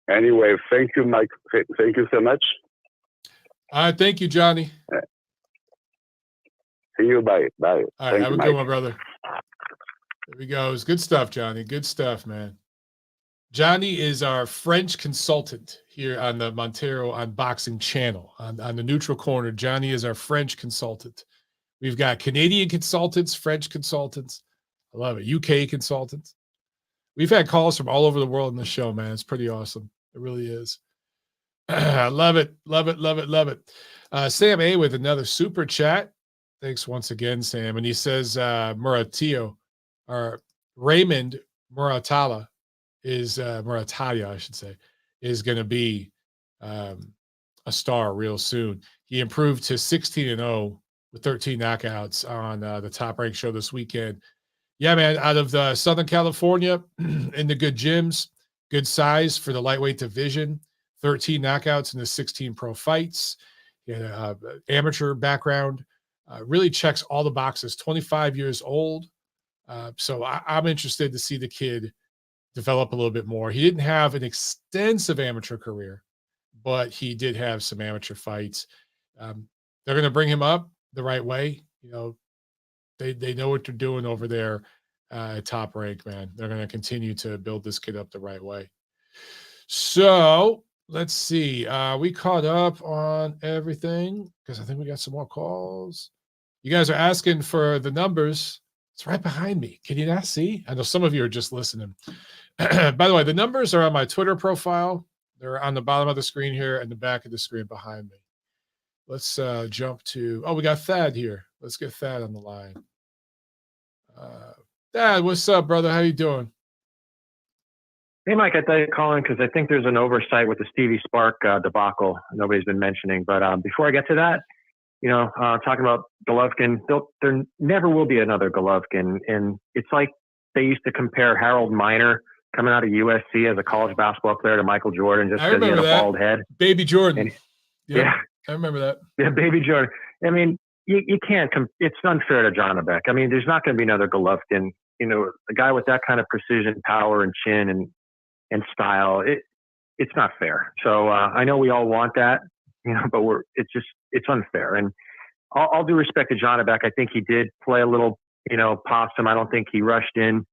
Anyway, thank you, Mike. Thank you so much. Thank you, Johnny. See you. Bye. Bye. All right, have a good one, brother. There we go. It's good stuff, Johnny. Good stuff, man. Johnny is our French consultant here on the Montero on Boxing channel, on the Neutral Corner. Johnny is our French consultant. We've got Canadian consultants, French consultants. I love it. UK consultants. We've had calls from all over the world in the show, man. It's pretty awesome. It really is. I love it. Love it. Love it. Love it. Sam A with another super chat. Thanks once again, Sam. And he says Muratio or Raymond Muratala is Muratalia, I should say, is going to be a star real soon. He improved to 16-0 with 13 knockouts on the Top Rank show this weekend. Yeah, man, out of the Southern California in the good gyms, good size for the lightweight division, 13 knockouts in the 16 pro fights. He had an amateur background, really checks all the boxes, 25 years old. So I'm interested to see the kid develop a little bit more. He didn't have an extensive amateur career, but he did have some amateur fights. They're going to bring him up the right way. You know, they know what they're doing over there at Top Rank, man. They're going to continue to build this kid up the right way. So let's see. We caught up on everything because I think we got some more calls. You guys are asking for the numbers. It's right behind me. Can you not see? I know some of you are just listening. By the way, the numbers are on my Twitter profile. They're on the bottom of the screen here and the back of the screen behind me. Let's jump to, we got Thad here. Let's get Thad on the line. Thad, what's up, brother? How you doing? Hey, Mike, I thought you'd call in because I think there's an oversight with the Stevie Spark debacle nobody's been mentioning. But before I get to that, talking about Golovkin, there never will be another Golovkin. And it's like they used to compare Harold Miner coming out of USC as a college basketball player to Michael Jordan just because he had a bald head. Baby Jordan. Yeah, I remember that. Yeah, Baby Jordan. I mean, you can't it's unfair to Janibek. I mean, there's not going to be another Golovkin. You know, a guy with that kind of precision, power, and chin and style. It's not fair. So I know we all want that, but it's unfair. And all due respect to Janibek, I think he did play a little, possum. I don't think he rushed in.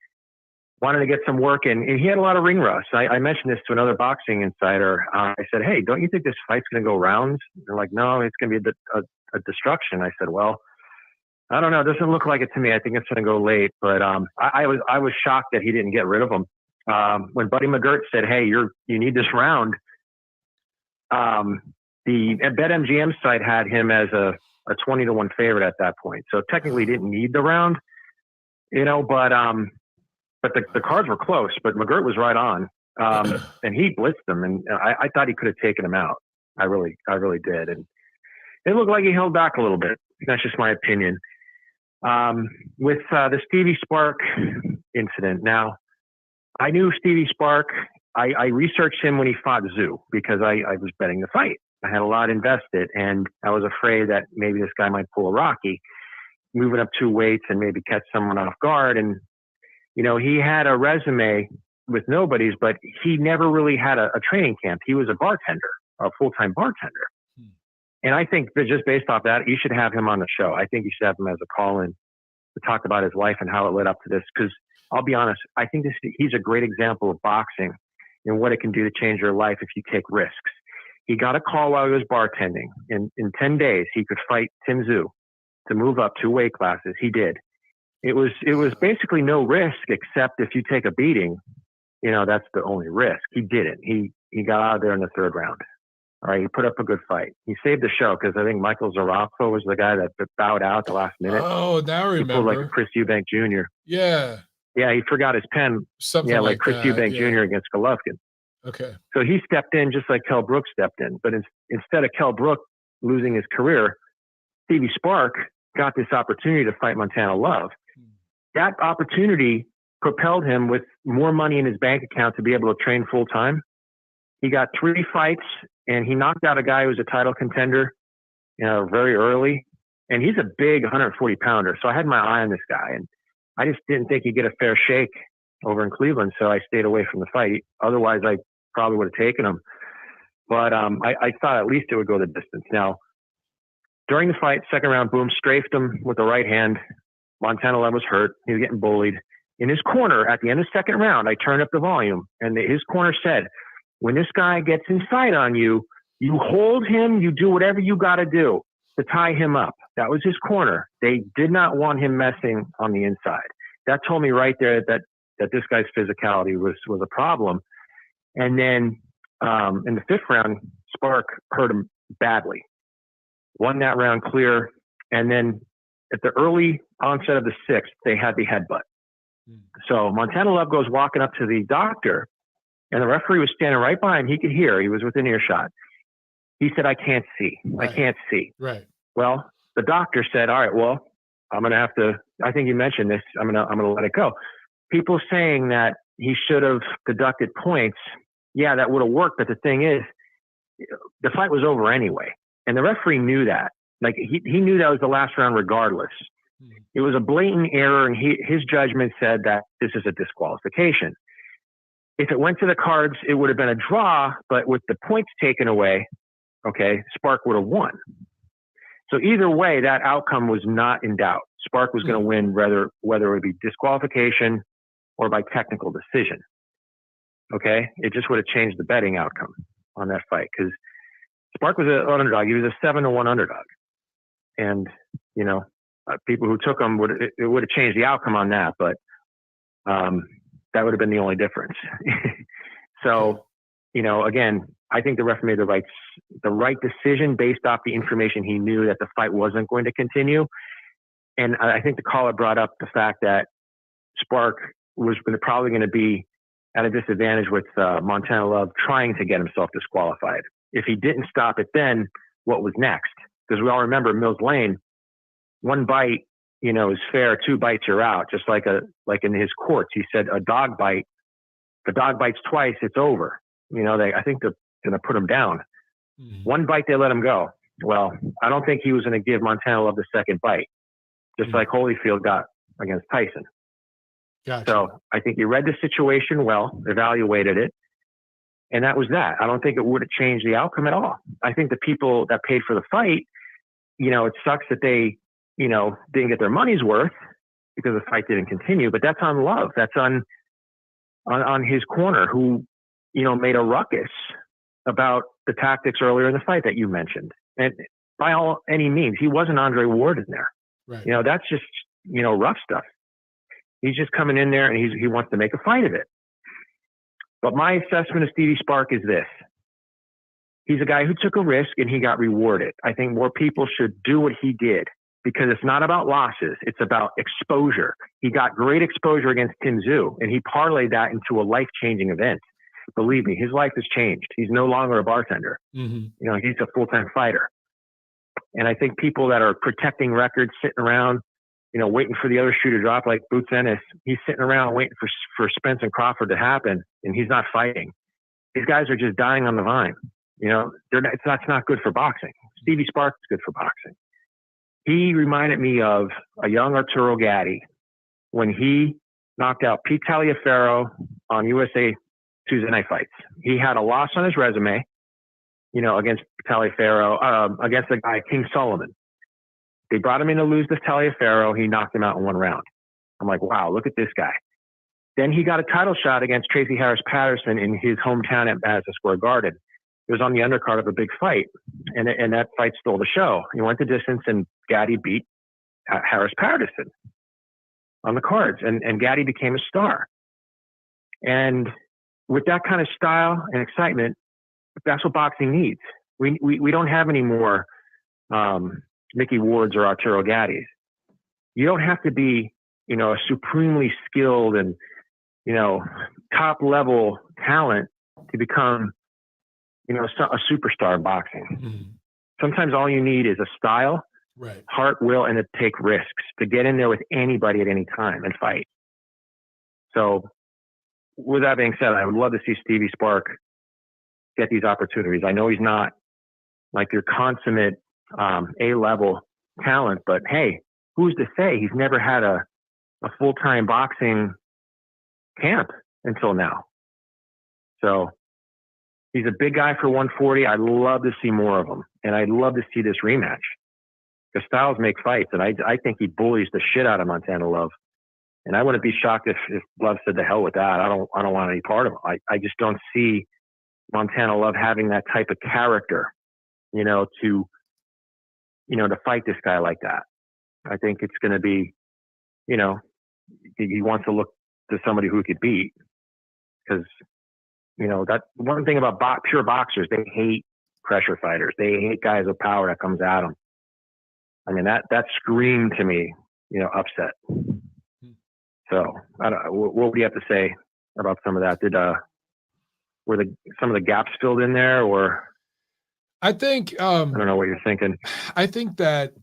Wanted to get some work in, and he had a lot of ring rust. I mentioned this to another boxing insider. I said, "Hey, don't you think this fight's going to go rounds?" They're like, "No, it's going to be a destruction." I said, "Well, I don't know. It doesn't look like it to me. I think it's going to go late." But I was shocked that he didn't get rid of him. When Buddy McGirt said, "Hey, you need this round," the BetMGM site had him as a 20-1 favorite at that point. So technically, didn't need the round, But the cards were close, but McGirt was right on, and he blitzed him, and I thought he could have taken him out. I really did, and it looked like he held back a little bit. That's just my opinion. With the Stevie Spark incident, now I knew Stevie Spark. I researched him when he fought Zoo because I was betting the fight. I had a lot invested, and I was afraid that maybe this guy might pull a Rocky, moving up 2 weights and maybe catch someone off guard. And he had a resume with nobodies, but he never really had a training camp. He was a bartender, a full-time bartender. And I think that just based off that, you should have him on the show. I think you should have him as a call-in to talk about his life and how it led up to this. Because I'll be honest, I think he's a great example of boxing and what it can do to change your life if you take risks. He got a call while he was bartending. In 10 days, he could fight Tim Tszyu to move up 2 weight classes. He did. It was basically no risk except if you take a beating, that's the only risk. He didn't. He got out of there in the 3rd round. All right, he put up a good fight. He saved the show because I think Michael Zarafa was the guy that bowed out at the last minute. Oh, now I remember. He pulled like a Chris Eubank Jr. Yeah. Yeah, he forgot his pen. Something like Chris Eubank Jr. against Golovkin. Okay. So he stepped in just like Kell Brook stepped in. But instead of Kell Brook losing his career, Stevie Spark got this opportunity to fight Montana Love. That opportunity propelled him with more money in his bank account to be able to train full time. He got 3 fights and he knocked out a guy who was a title contender, very early. And he's a big 140 pounder. So I had my eye on this guy and I just didn't think he'd get a fair shake over in Cleveland. So I stayed away from the fight. Otherwise I probably would have taken him. But I thought at least it would go the distance. Now, during the fight, 2nd round, boom, strafed him with the right hand. Montana Love was hurt. He was getting bullied. In his corner, at the end of the 2nd round, I turned up the volume, and his corner said, when this guy gets inside on you, you hold him, you do whatever you got to do to tie him up. That was his corner. They did not want him messing on the inside. That told me right there that this guy's physicality was a problem. And then in the 5th round, Spark hurt him badly. Won that round clear. And then at the early onset of the 6th, they had the headbutt. So Montana Love goes walking up to the doctor, and the referee was standing right by him. He could hear. He was within earshot. He said, I can't see. Right. I can't see. Right. Well, the doctor said, all right, well, I'm going to have to, I think you mentioned this. I'm going to let it go. People saying that he should have deducted points. Yeah, that would have worked. But the thing is, the fight was over anyway. And the referee knew that. Like he knew that was the last round regardless. It was a blatant error, and his judgment said that this is a disqualification. If it went to the cards, it would have been a draw, but with the points taken away, okay, Spark would have won. So either way, that outcome was not in doubt. Spark was going to win whether it would be disqualification or by technical decision. Okay? It just would have changed the betting outcome on that fight because Spark was an underdog. He was a 7-1 underdog. And, you know, people who took him would have changed the outcome on that, but that would have been the only difference. So, you know, again, I think the referee made the right decision based off the information he knew that the fight wasn't going to continue. And I think the caller brought up the fact that Spark was probably going to be at a disadvantage with Montana Love trying to get himself disqualified. If he didn't stop it then, what was next? Because we all remember Mills Lane, one bite, you know, is fair. 2 bites, you're out. Just like in his courts, he said a dog bite. If a dog bites twice, it's over. You know, I think they're going to put him down. 1 bite, they let him go. Well, I don't think he was going to give Montana Love the second bite, just like Holyfield got against Tyson. Gotcha. So I think he read the situation well, evaluated it, and that was that. I don't think it would have changed the outcome at all. I think the people that paid for the fight, you know, it sucks that they, you know, didn't get their money's worth because the fight didn't continue, but that's on Love. That's on his corner who, you know, made a ruckus about the tactics earlier in the fight that you mentioned. And by any means, he wasn't Andre Ward in there. Right. You know, that's just, you know, rough stuff. He's just coming in there and he wants to make a fight of it. But my assessment of Stevie Spark is this. He's a guy who took a risk and he got rewarded. I think more people should do what he did because it's not about losses. It's about exposure. He got great exposure against Tim Tszyu and he parlayed that into a life-changing event. Believe me, his life has changed. He's no longer a bartender. You know, he's a full-time fighter. And I think people that are protecting records, sitting around, you know, waiting for the other shoe to drop, like Boots Ennis, he's sitting around waiting for Spence and Crawford to happen, and he's not fighting. These guys are just dying on the vine. You know, that's not good for boxing. Stevie Spark is good for boxing. He reminded me of a young Arturo Gatti when he knocked out Pete Taliaferro on USA Tuesday Night Fights. He had a loss on his resume, you know, against Taliaferro, against the guy, King Solomon. They brought him in to lose to Taliaferro. He knocked him out in 1 round. I'm like, wow, look at this guy. Then he got a title shot against Tracy Harris Patterson in his hometown at Madison Square Garden. It was on the undercard of a big fight, and that fight stole the show. He went the distance, and Gatti beat Harris Patterson on the cards, and Gatti became a star. And with that kind of style and excitement, that's what boxing needs. We don't have any more Mickey Wards or Arturo Gattis. You don't have to be, you know, a supremely skilled and, you know, top level talent to become, you know, a superstar in boxing. Sometimes all you need is a style, right, heart, will, and to take risks, to get in there with anybody at any time and fight. So with that being said, I would love to see Stevie Spark get these opportunities. I know he's not like your consummate A-level talent, but hey, who's to say he's never had a full-time boxing camp until now? So he's a big guy for 140. I'd love to see more of him, and I'd love to see this rematch. Because styles make fights, and I think he bullies the shit out of Montana Love. And I wouldn't be shocked if Love said the hell with that. I don't want any part of it. I just don't see Montana Love having that type of character, you know, to fight this guy like that. I think it's going to be, you know, he wants to look to somebody who he could beat. Because, you know, that one thing about pure boxers, they hate pressure fighters. They hate guys with power that comes at them. I mean, that screamed to me, upset. So I don't know, what would you have to say about some of that? Were some of the gaps filled in there, or? I think I don't know what you're thinking. I think that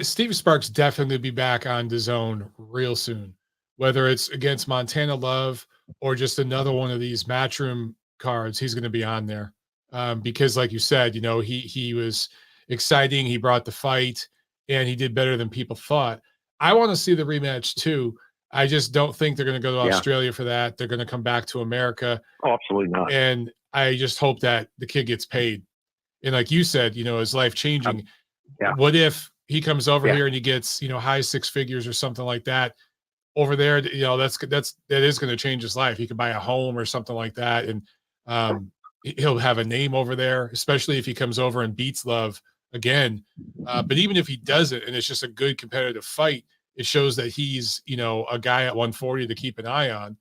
Stevie Sparks definitely be back on DAZN real soon, whether it's against Montana Love or just another one of these Matchroom cards. He's going to be on there because, like you said, he was exciting. He brought the fight, and he did better than people thought. I want to see the rematch too. I just don't think they're going to go to Australia for that. They're going to come back to America. Oh, absolutely not. And I just hope that the kid gets paid. And like you said, his life changing. What if he comes over here and he gets, high six figures or something like that over there? That is going to change his life. He could buy a home or something like that. And he'll have a name over there, especially if he comes over and beats Love again. But even if he doesn't, and it's just a good competitive fight, it shows that he's, a guy at 140 to keep an eye on.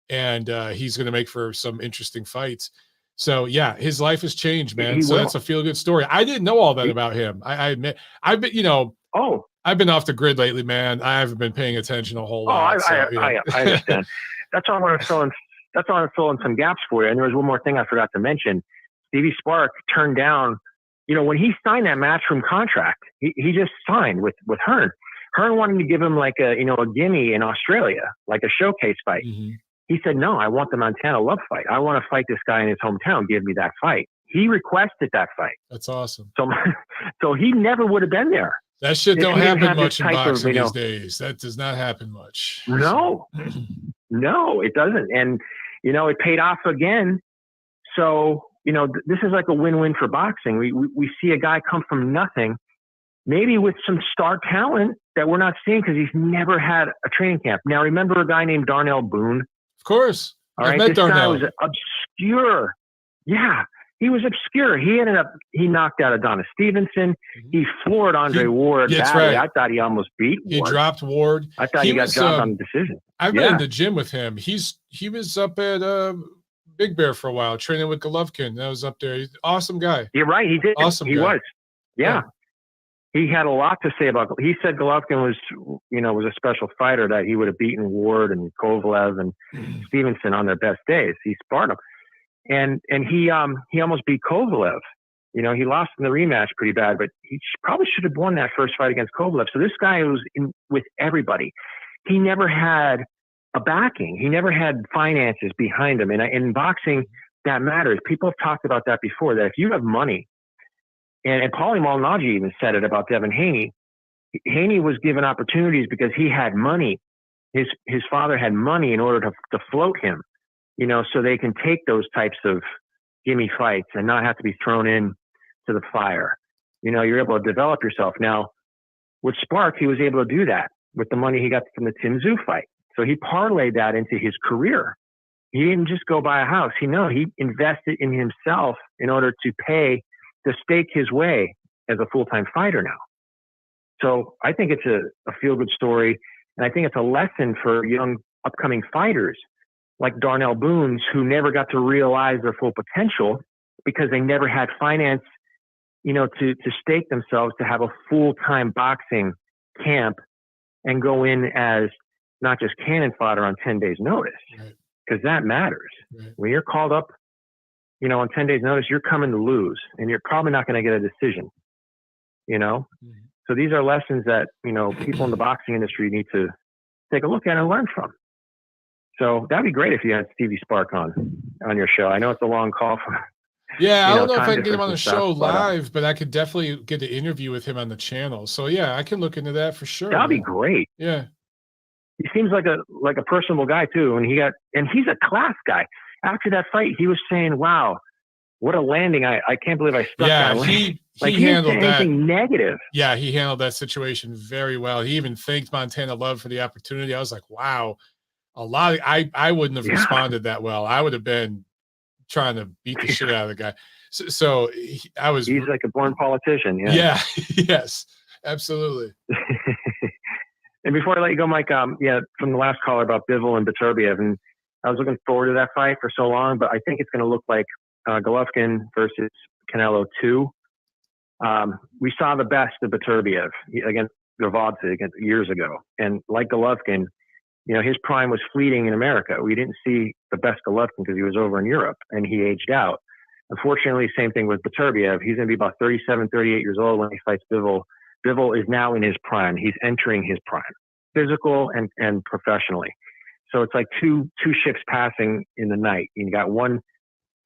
And he's going to make for some interesting fights. So yeah, his life has changed, man. So that's a feel-good story. I didn't know all that about him. I admit, I've been, I've been off the grid lately, man. I haven't been paying attention a whole lot. I understand. That's why I want to fill in. That's why I want to fill in some gaps for you. And there was one more thing I forgot to mention. Stevie Spark turned down, when he signed that Matchroom contract, he just signed with Hearn. Hearn wanted to give him like a gimme in Australia, like a showcase fight. Mm-hmm. He said, no, I want the Montana Love fight. I want to fight this guy in his hometown. Give me that fight. He requested that fight. That's awesome. So he never would have been there. That shit don't happen much in boxing these days. That does not happen much. No, it doesn't. And, it paid off again. So, this is like a win-win for boxing. We see a guy come from nothing, maybe with some star talent that we're not seeing because he's never had a training camp. Now, remember a guy named Darnell Boone? Of course. All right. This guy was obscure. Yeah. He was obscure. He knocked out Adonis Stevenson. Mm-hmm. He floored Andre Ward. That's right. I thought he almost beat Ward. He dropped Ward. I thought he got dropped on the decision. I've been in the gym with him. He was up at Big Bear for a while, training with Golovkin. That was up there. He's an awesome guy. You're right. He did. Awesome He guy. was. Yeah. He had a lot to say about. He said Golovkin was a special fighter, that he would have beaten Ward and Kovalev and Stevenson on their best days. He sparred him, and he almost beat Kovalev. He lost in the rematch pretty bad, but he probably should have won that first fight against Kovalev. So this guy was in with everybody. He never had a backing. He never had finances behind him. And in boxing, that matters. People have talked about that before. That if you have money. And Paulie Malignaggi even said it about Devin Haney. Haney was given opportunities because he had money. His father had money in order to float him, so they can take those types of gimme fights and not have to be thrown in to the fire. You're able to develop yourself. Now, with Spark, he was able to do that with the money he got from the Tim Tszyu fight. So he parlayed that into his career. He didn't just go buy a house. He invested in himself in order to stake his way as a full-time fighter now. So I think it's a feel-good story, and I think it's a lesson for young upcoming fighters like Darnell Boone's, who never got to realize their full potential because they never had finance, to stake themselves to have a full-time boxing camp and go in as not just cannon fodder on 10 days notice, because that matters. Right. When you're called up, on 10 days notice, you're coming to lose, and you're probably not going to get a decision, So these are lessons that, people in the boxing industry need to take a look at and learn from. So that'd be great if you had Stevie Spark on your show. I know it's a long call. Yeah, I don't know if I can get him on the show live, but I could definitely get an interview with him on the channel. So yeah, I can look into that for sure. That'd be great. Yeah. He seems like a personable guy too. And he's a class guy. After that fight, he was saying, wow, what a landing. I can't believe I stuck that landing. He handled that. Anything negative. Yeah, he handled that situation very well. He even thanked Montana Love for the opportunity. I was like, wow, I wouldn't have responded that well. I would have been trying to beat the shit out of the guy. So he's like a born politician. Yeah. Yes, absolutely. And before I let you go, Mike, from the last caller about Bivol and Beterbiev, and I was looking forward to that fight for so long, but I think it's going to look like Golovkin versus Canelo 2. We saw the best of Beterbiev against Gavadze years ago. And like Golovkin, his prime was fleeting in America. We didn't see the best Golovkin because he was over in Europe and he aged out. Unfortunately, same thing with Beterbiev. He's going to be about 37, 38 years old when he fights Bivol. Bivol is now in his prime. He's entering his prime, physical and professionally. So it's like two ships passing in the night. You got one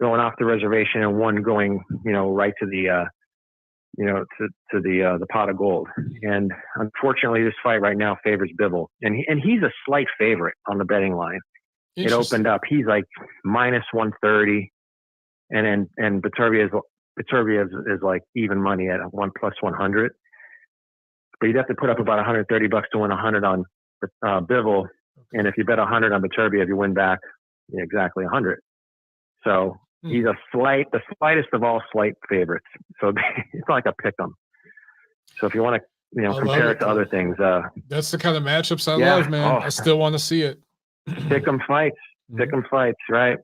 going off the reservation and one going, right to the, to the pot of gold. And unfortunately, this fight right now favors Bivol, and he's a slight favorite on the betting line. It opened up. He's like minus 130, and Beterbiev is like even money at 1 plus 100. But you'd have to put up about $130 to win 100 on Bivol, and if you bet 100 on Beterbiev, you win back exactly 100. So he's the slightest of all slight favorites. So it's like a pick 'em. So if you want to, compare it to other things, that's the kind of matchups I love, man. I still want to see it. Pick 'em fights, right?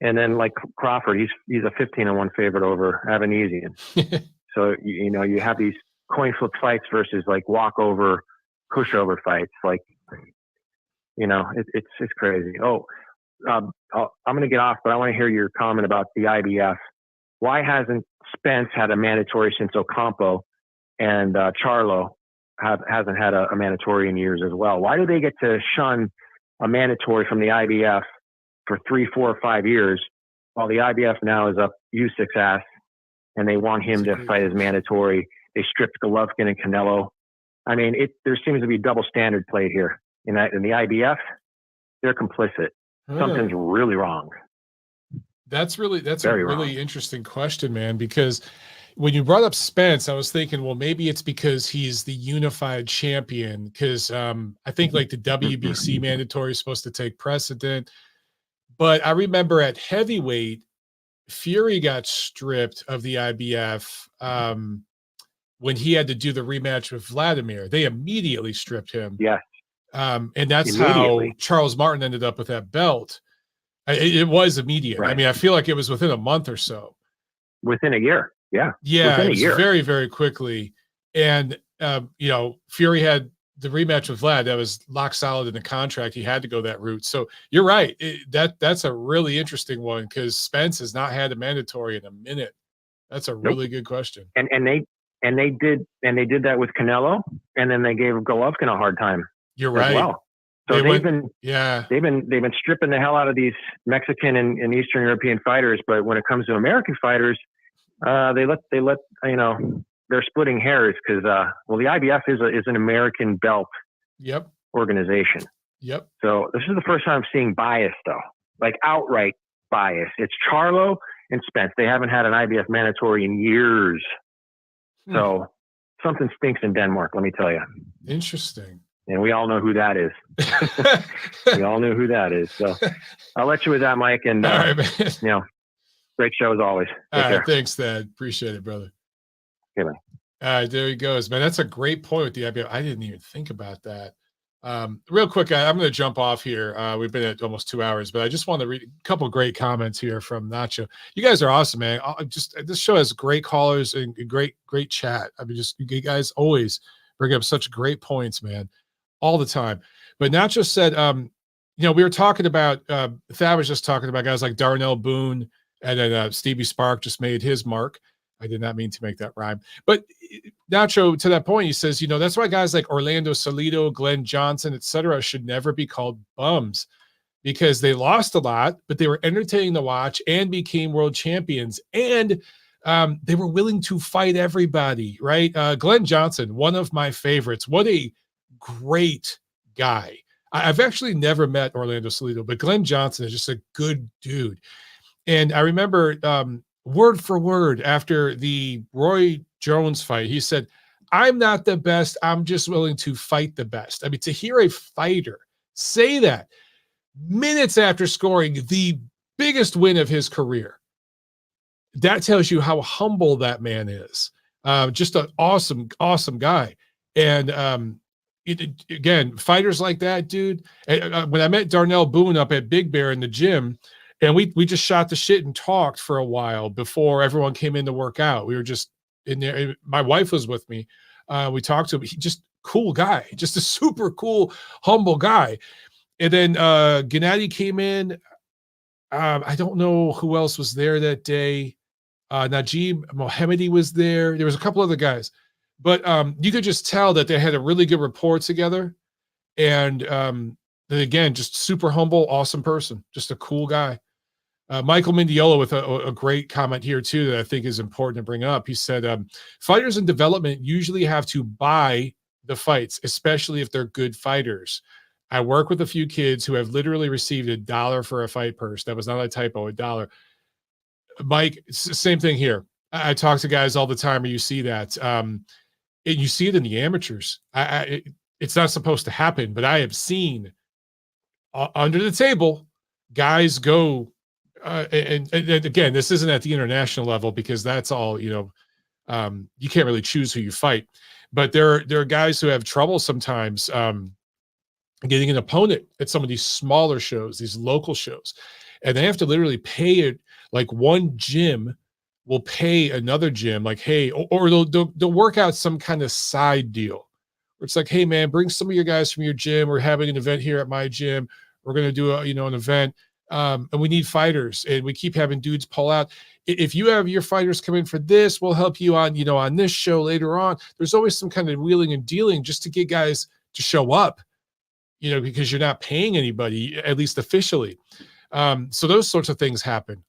And then like Crawford, he's a 15-1 favorite over Avanesian. So you have these coin flip fights versus like walkover, pushover fights. Like, it's crazy. I'm going to get off, but I want to hear your comment about the IBF. Why hasn't Spence had a mandatory since Ocampo, and Charlo hasn't had a mandatory in years as well? Why do they get to shun a mandatory from the IBF for 3, 4, or 5 years, while the IBF now is up Usyk's ass, and they want him to fight as mandatory? They stripped Golovkin and Canelo. I mean, there seems to be double standard played here. In the IBF, they're complicit. Something's really wrong. That's a really wrong. Interesting question, man, because when you brought up Spence, I was thinking, well, maybe it's because he's the unified champion, because I think like the WBC mandatory is supposed to take precedent. But I remember at heavyweight, Fury got stripped of the IBF when he had to do the rematch with Vladimir. They immediately stripped him. Yeah. And that's how Charles Martin ended up with that belt. It was immediate. Right. I mean, I feel like it was within a month or so. Within a year. Yeah. Yeah. Within it was very, very quickly. And, Fury had the rematch with Vlad. That was lock solid in the contract. He had to go that route. So you're right. That's a really interesting one, because Spence has not had a mandatory in a minute. That's a really good question. And they did that with Canelo, and then they gave Golovkin a hard time. You're right. Well. So they've been stripping the hell out of these Mexican and Eastern European fighters, but when it comes to American fighters, they let they're splitting hairs, because the IBF is an American belt organization. Yep. So this is the first time I'm seeing bias, though, like outright bias. It's Charlo and Spence. They haven't had an IBF mandatory in years. So something stinks in Denmark, let me tell you. Interesting. And we all know who that is. We all know who that is. So I'll let you with that, Mike. And, all right, man. Great show as always. All right, thanks, Dad. Appreciate it, brother. Okay, man. All right, there he goes, man. That's a great point with the IBF. I didn't even think about that. Real quick, I'm going to jump off here. We've been at almost 2 hours, but I just want to read a couple of great comments here from Nacho. You guys are awesome, man. This show has great callers and great chat. I mean, you guys always bring up such great points, man, all the time. But Nacho said, we were talking about, Thad was just talking about guys like Darnell Boone, and then Stevie Spark just made his mark. I did not mean to make that rhyme. But Nacho, to that point, he says, that's why guys like Orlando Salido, Glenn Johnson, etc., should never be called bums, because they lost a lot, but they were entertaining to watch and became world champions. And they were willing to fight everybody, right? Glenn Johnson, one of my favorites. What a great guy. I've actually never met Orlando Salido, but Glenn Johnson is just a good dude. And I remember word for word after the Roy Jones fight, he said, "I'm not the best. I'm just willing to fight the best." I mean, to hear a fighter say that minutes after scoring the biggest win of his career, that tells you how humble that man is. Just an awesome, awesome guy. And again, fighters like that, dude. When I met Darnell Boone up at Big Bear in the gym, And we just shot the shit and talked for a while before everyone came in to work out. We were just in there. My wife was with me. We talked to him. He just cool guy, just a super cool, humble guy. And then Gennady came in. I don't know who else was there that day. Najib Mohammadi was there. There was a couple other guys. But you could just tell that they had a really good rapport together. And again, just super humble, awesome person. Just a cool guy. Michael Mendiola with a great comment here, too, that I think is important to bring up. He said, fighters in development usually have to buy the fights, especially if they're good fighters. I work with a few kids who have literally received $1 for a fight purse. That was not a typo, $1. Mike, it's the same thing here. I talk to guys all the time where you see that. And you see it in the amateurs. It's not supposed to happen, but I have seen under the table guys go and again, this isn't at the international level because that's all, you can't really choose who you fight. But there are guys who have trouble sometimes getting an opponent at some of these smaller shows, these local shows. And they have to literally pay it, like one gym will pay another gym, like, hey, or they'll work out some kind of side deal where it's like, hey, man, bring some of your guys from your gym. We're having an event here at my gym. We're going to do an event. And we need fighters, and we keep having dudes pull out. If you have your fighters come in for this, we'll help you on, on this show later on. There's always some kind of wheeling and dealing just to get guys to show up, because you're not paying anybody, at least officially. So those sorts of things happen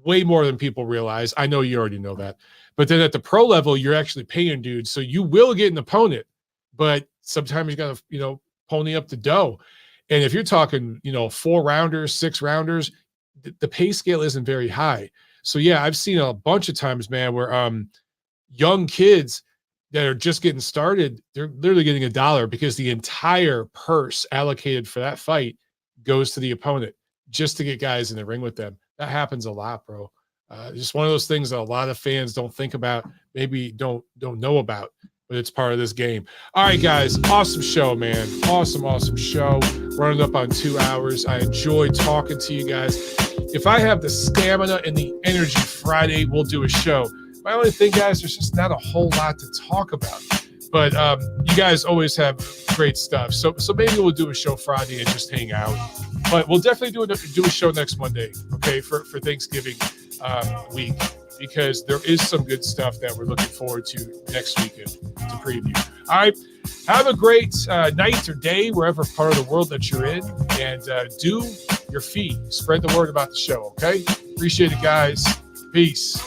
way more than people realize. I know you already know that. But then at the pro level, you're actually paying dudes. So you will get an opponent, but sometimes you got to, pony up the dough. And if you're talking, 4 rounders, 6 rounders, the pay scale isn't very high. So yeah, I've seen a bunch of times, man, where young kids that are just getting started, they're literally getting $1 because the entire purse allocated for that fight goes to the opponent just to get guys in the ring with them. That happens a lot, bro. Just one of those things that a lot of fans don't think about, maybe don't know about, but it's part of this game. All right, guys, awesome show, man. Awesome show. Running up on 2 hours. I enjoy talking to you guys. If I have the stamina and the energy Friday, we'll do a show. My only thing, guys, there's just not a whole lot to talk about. But you guys always have great stuff. So maybe we'll do a show Friday and just hang out. But we'll definitely do a show next Monday, okay, for Thanksgiving week, because there is some good stuff that we're looking forward to next weekend to preview. All right, have a great night or day, wherever part of the world that you're in, and do your feed. Spread the word about the show, okay? Appreciate it, guys. Peace.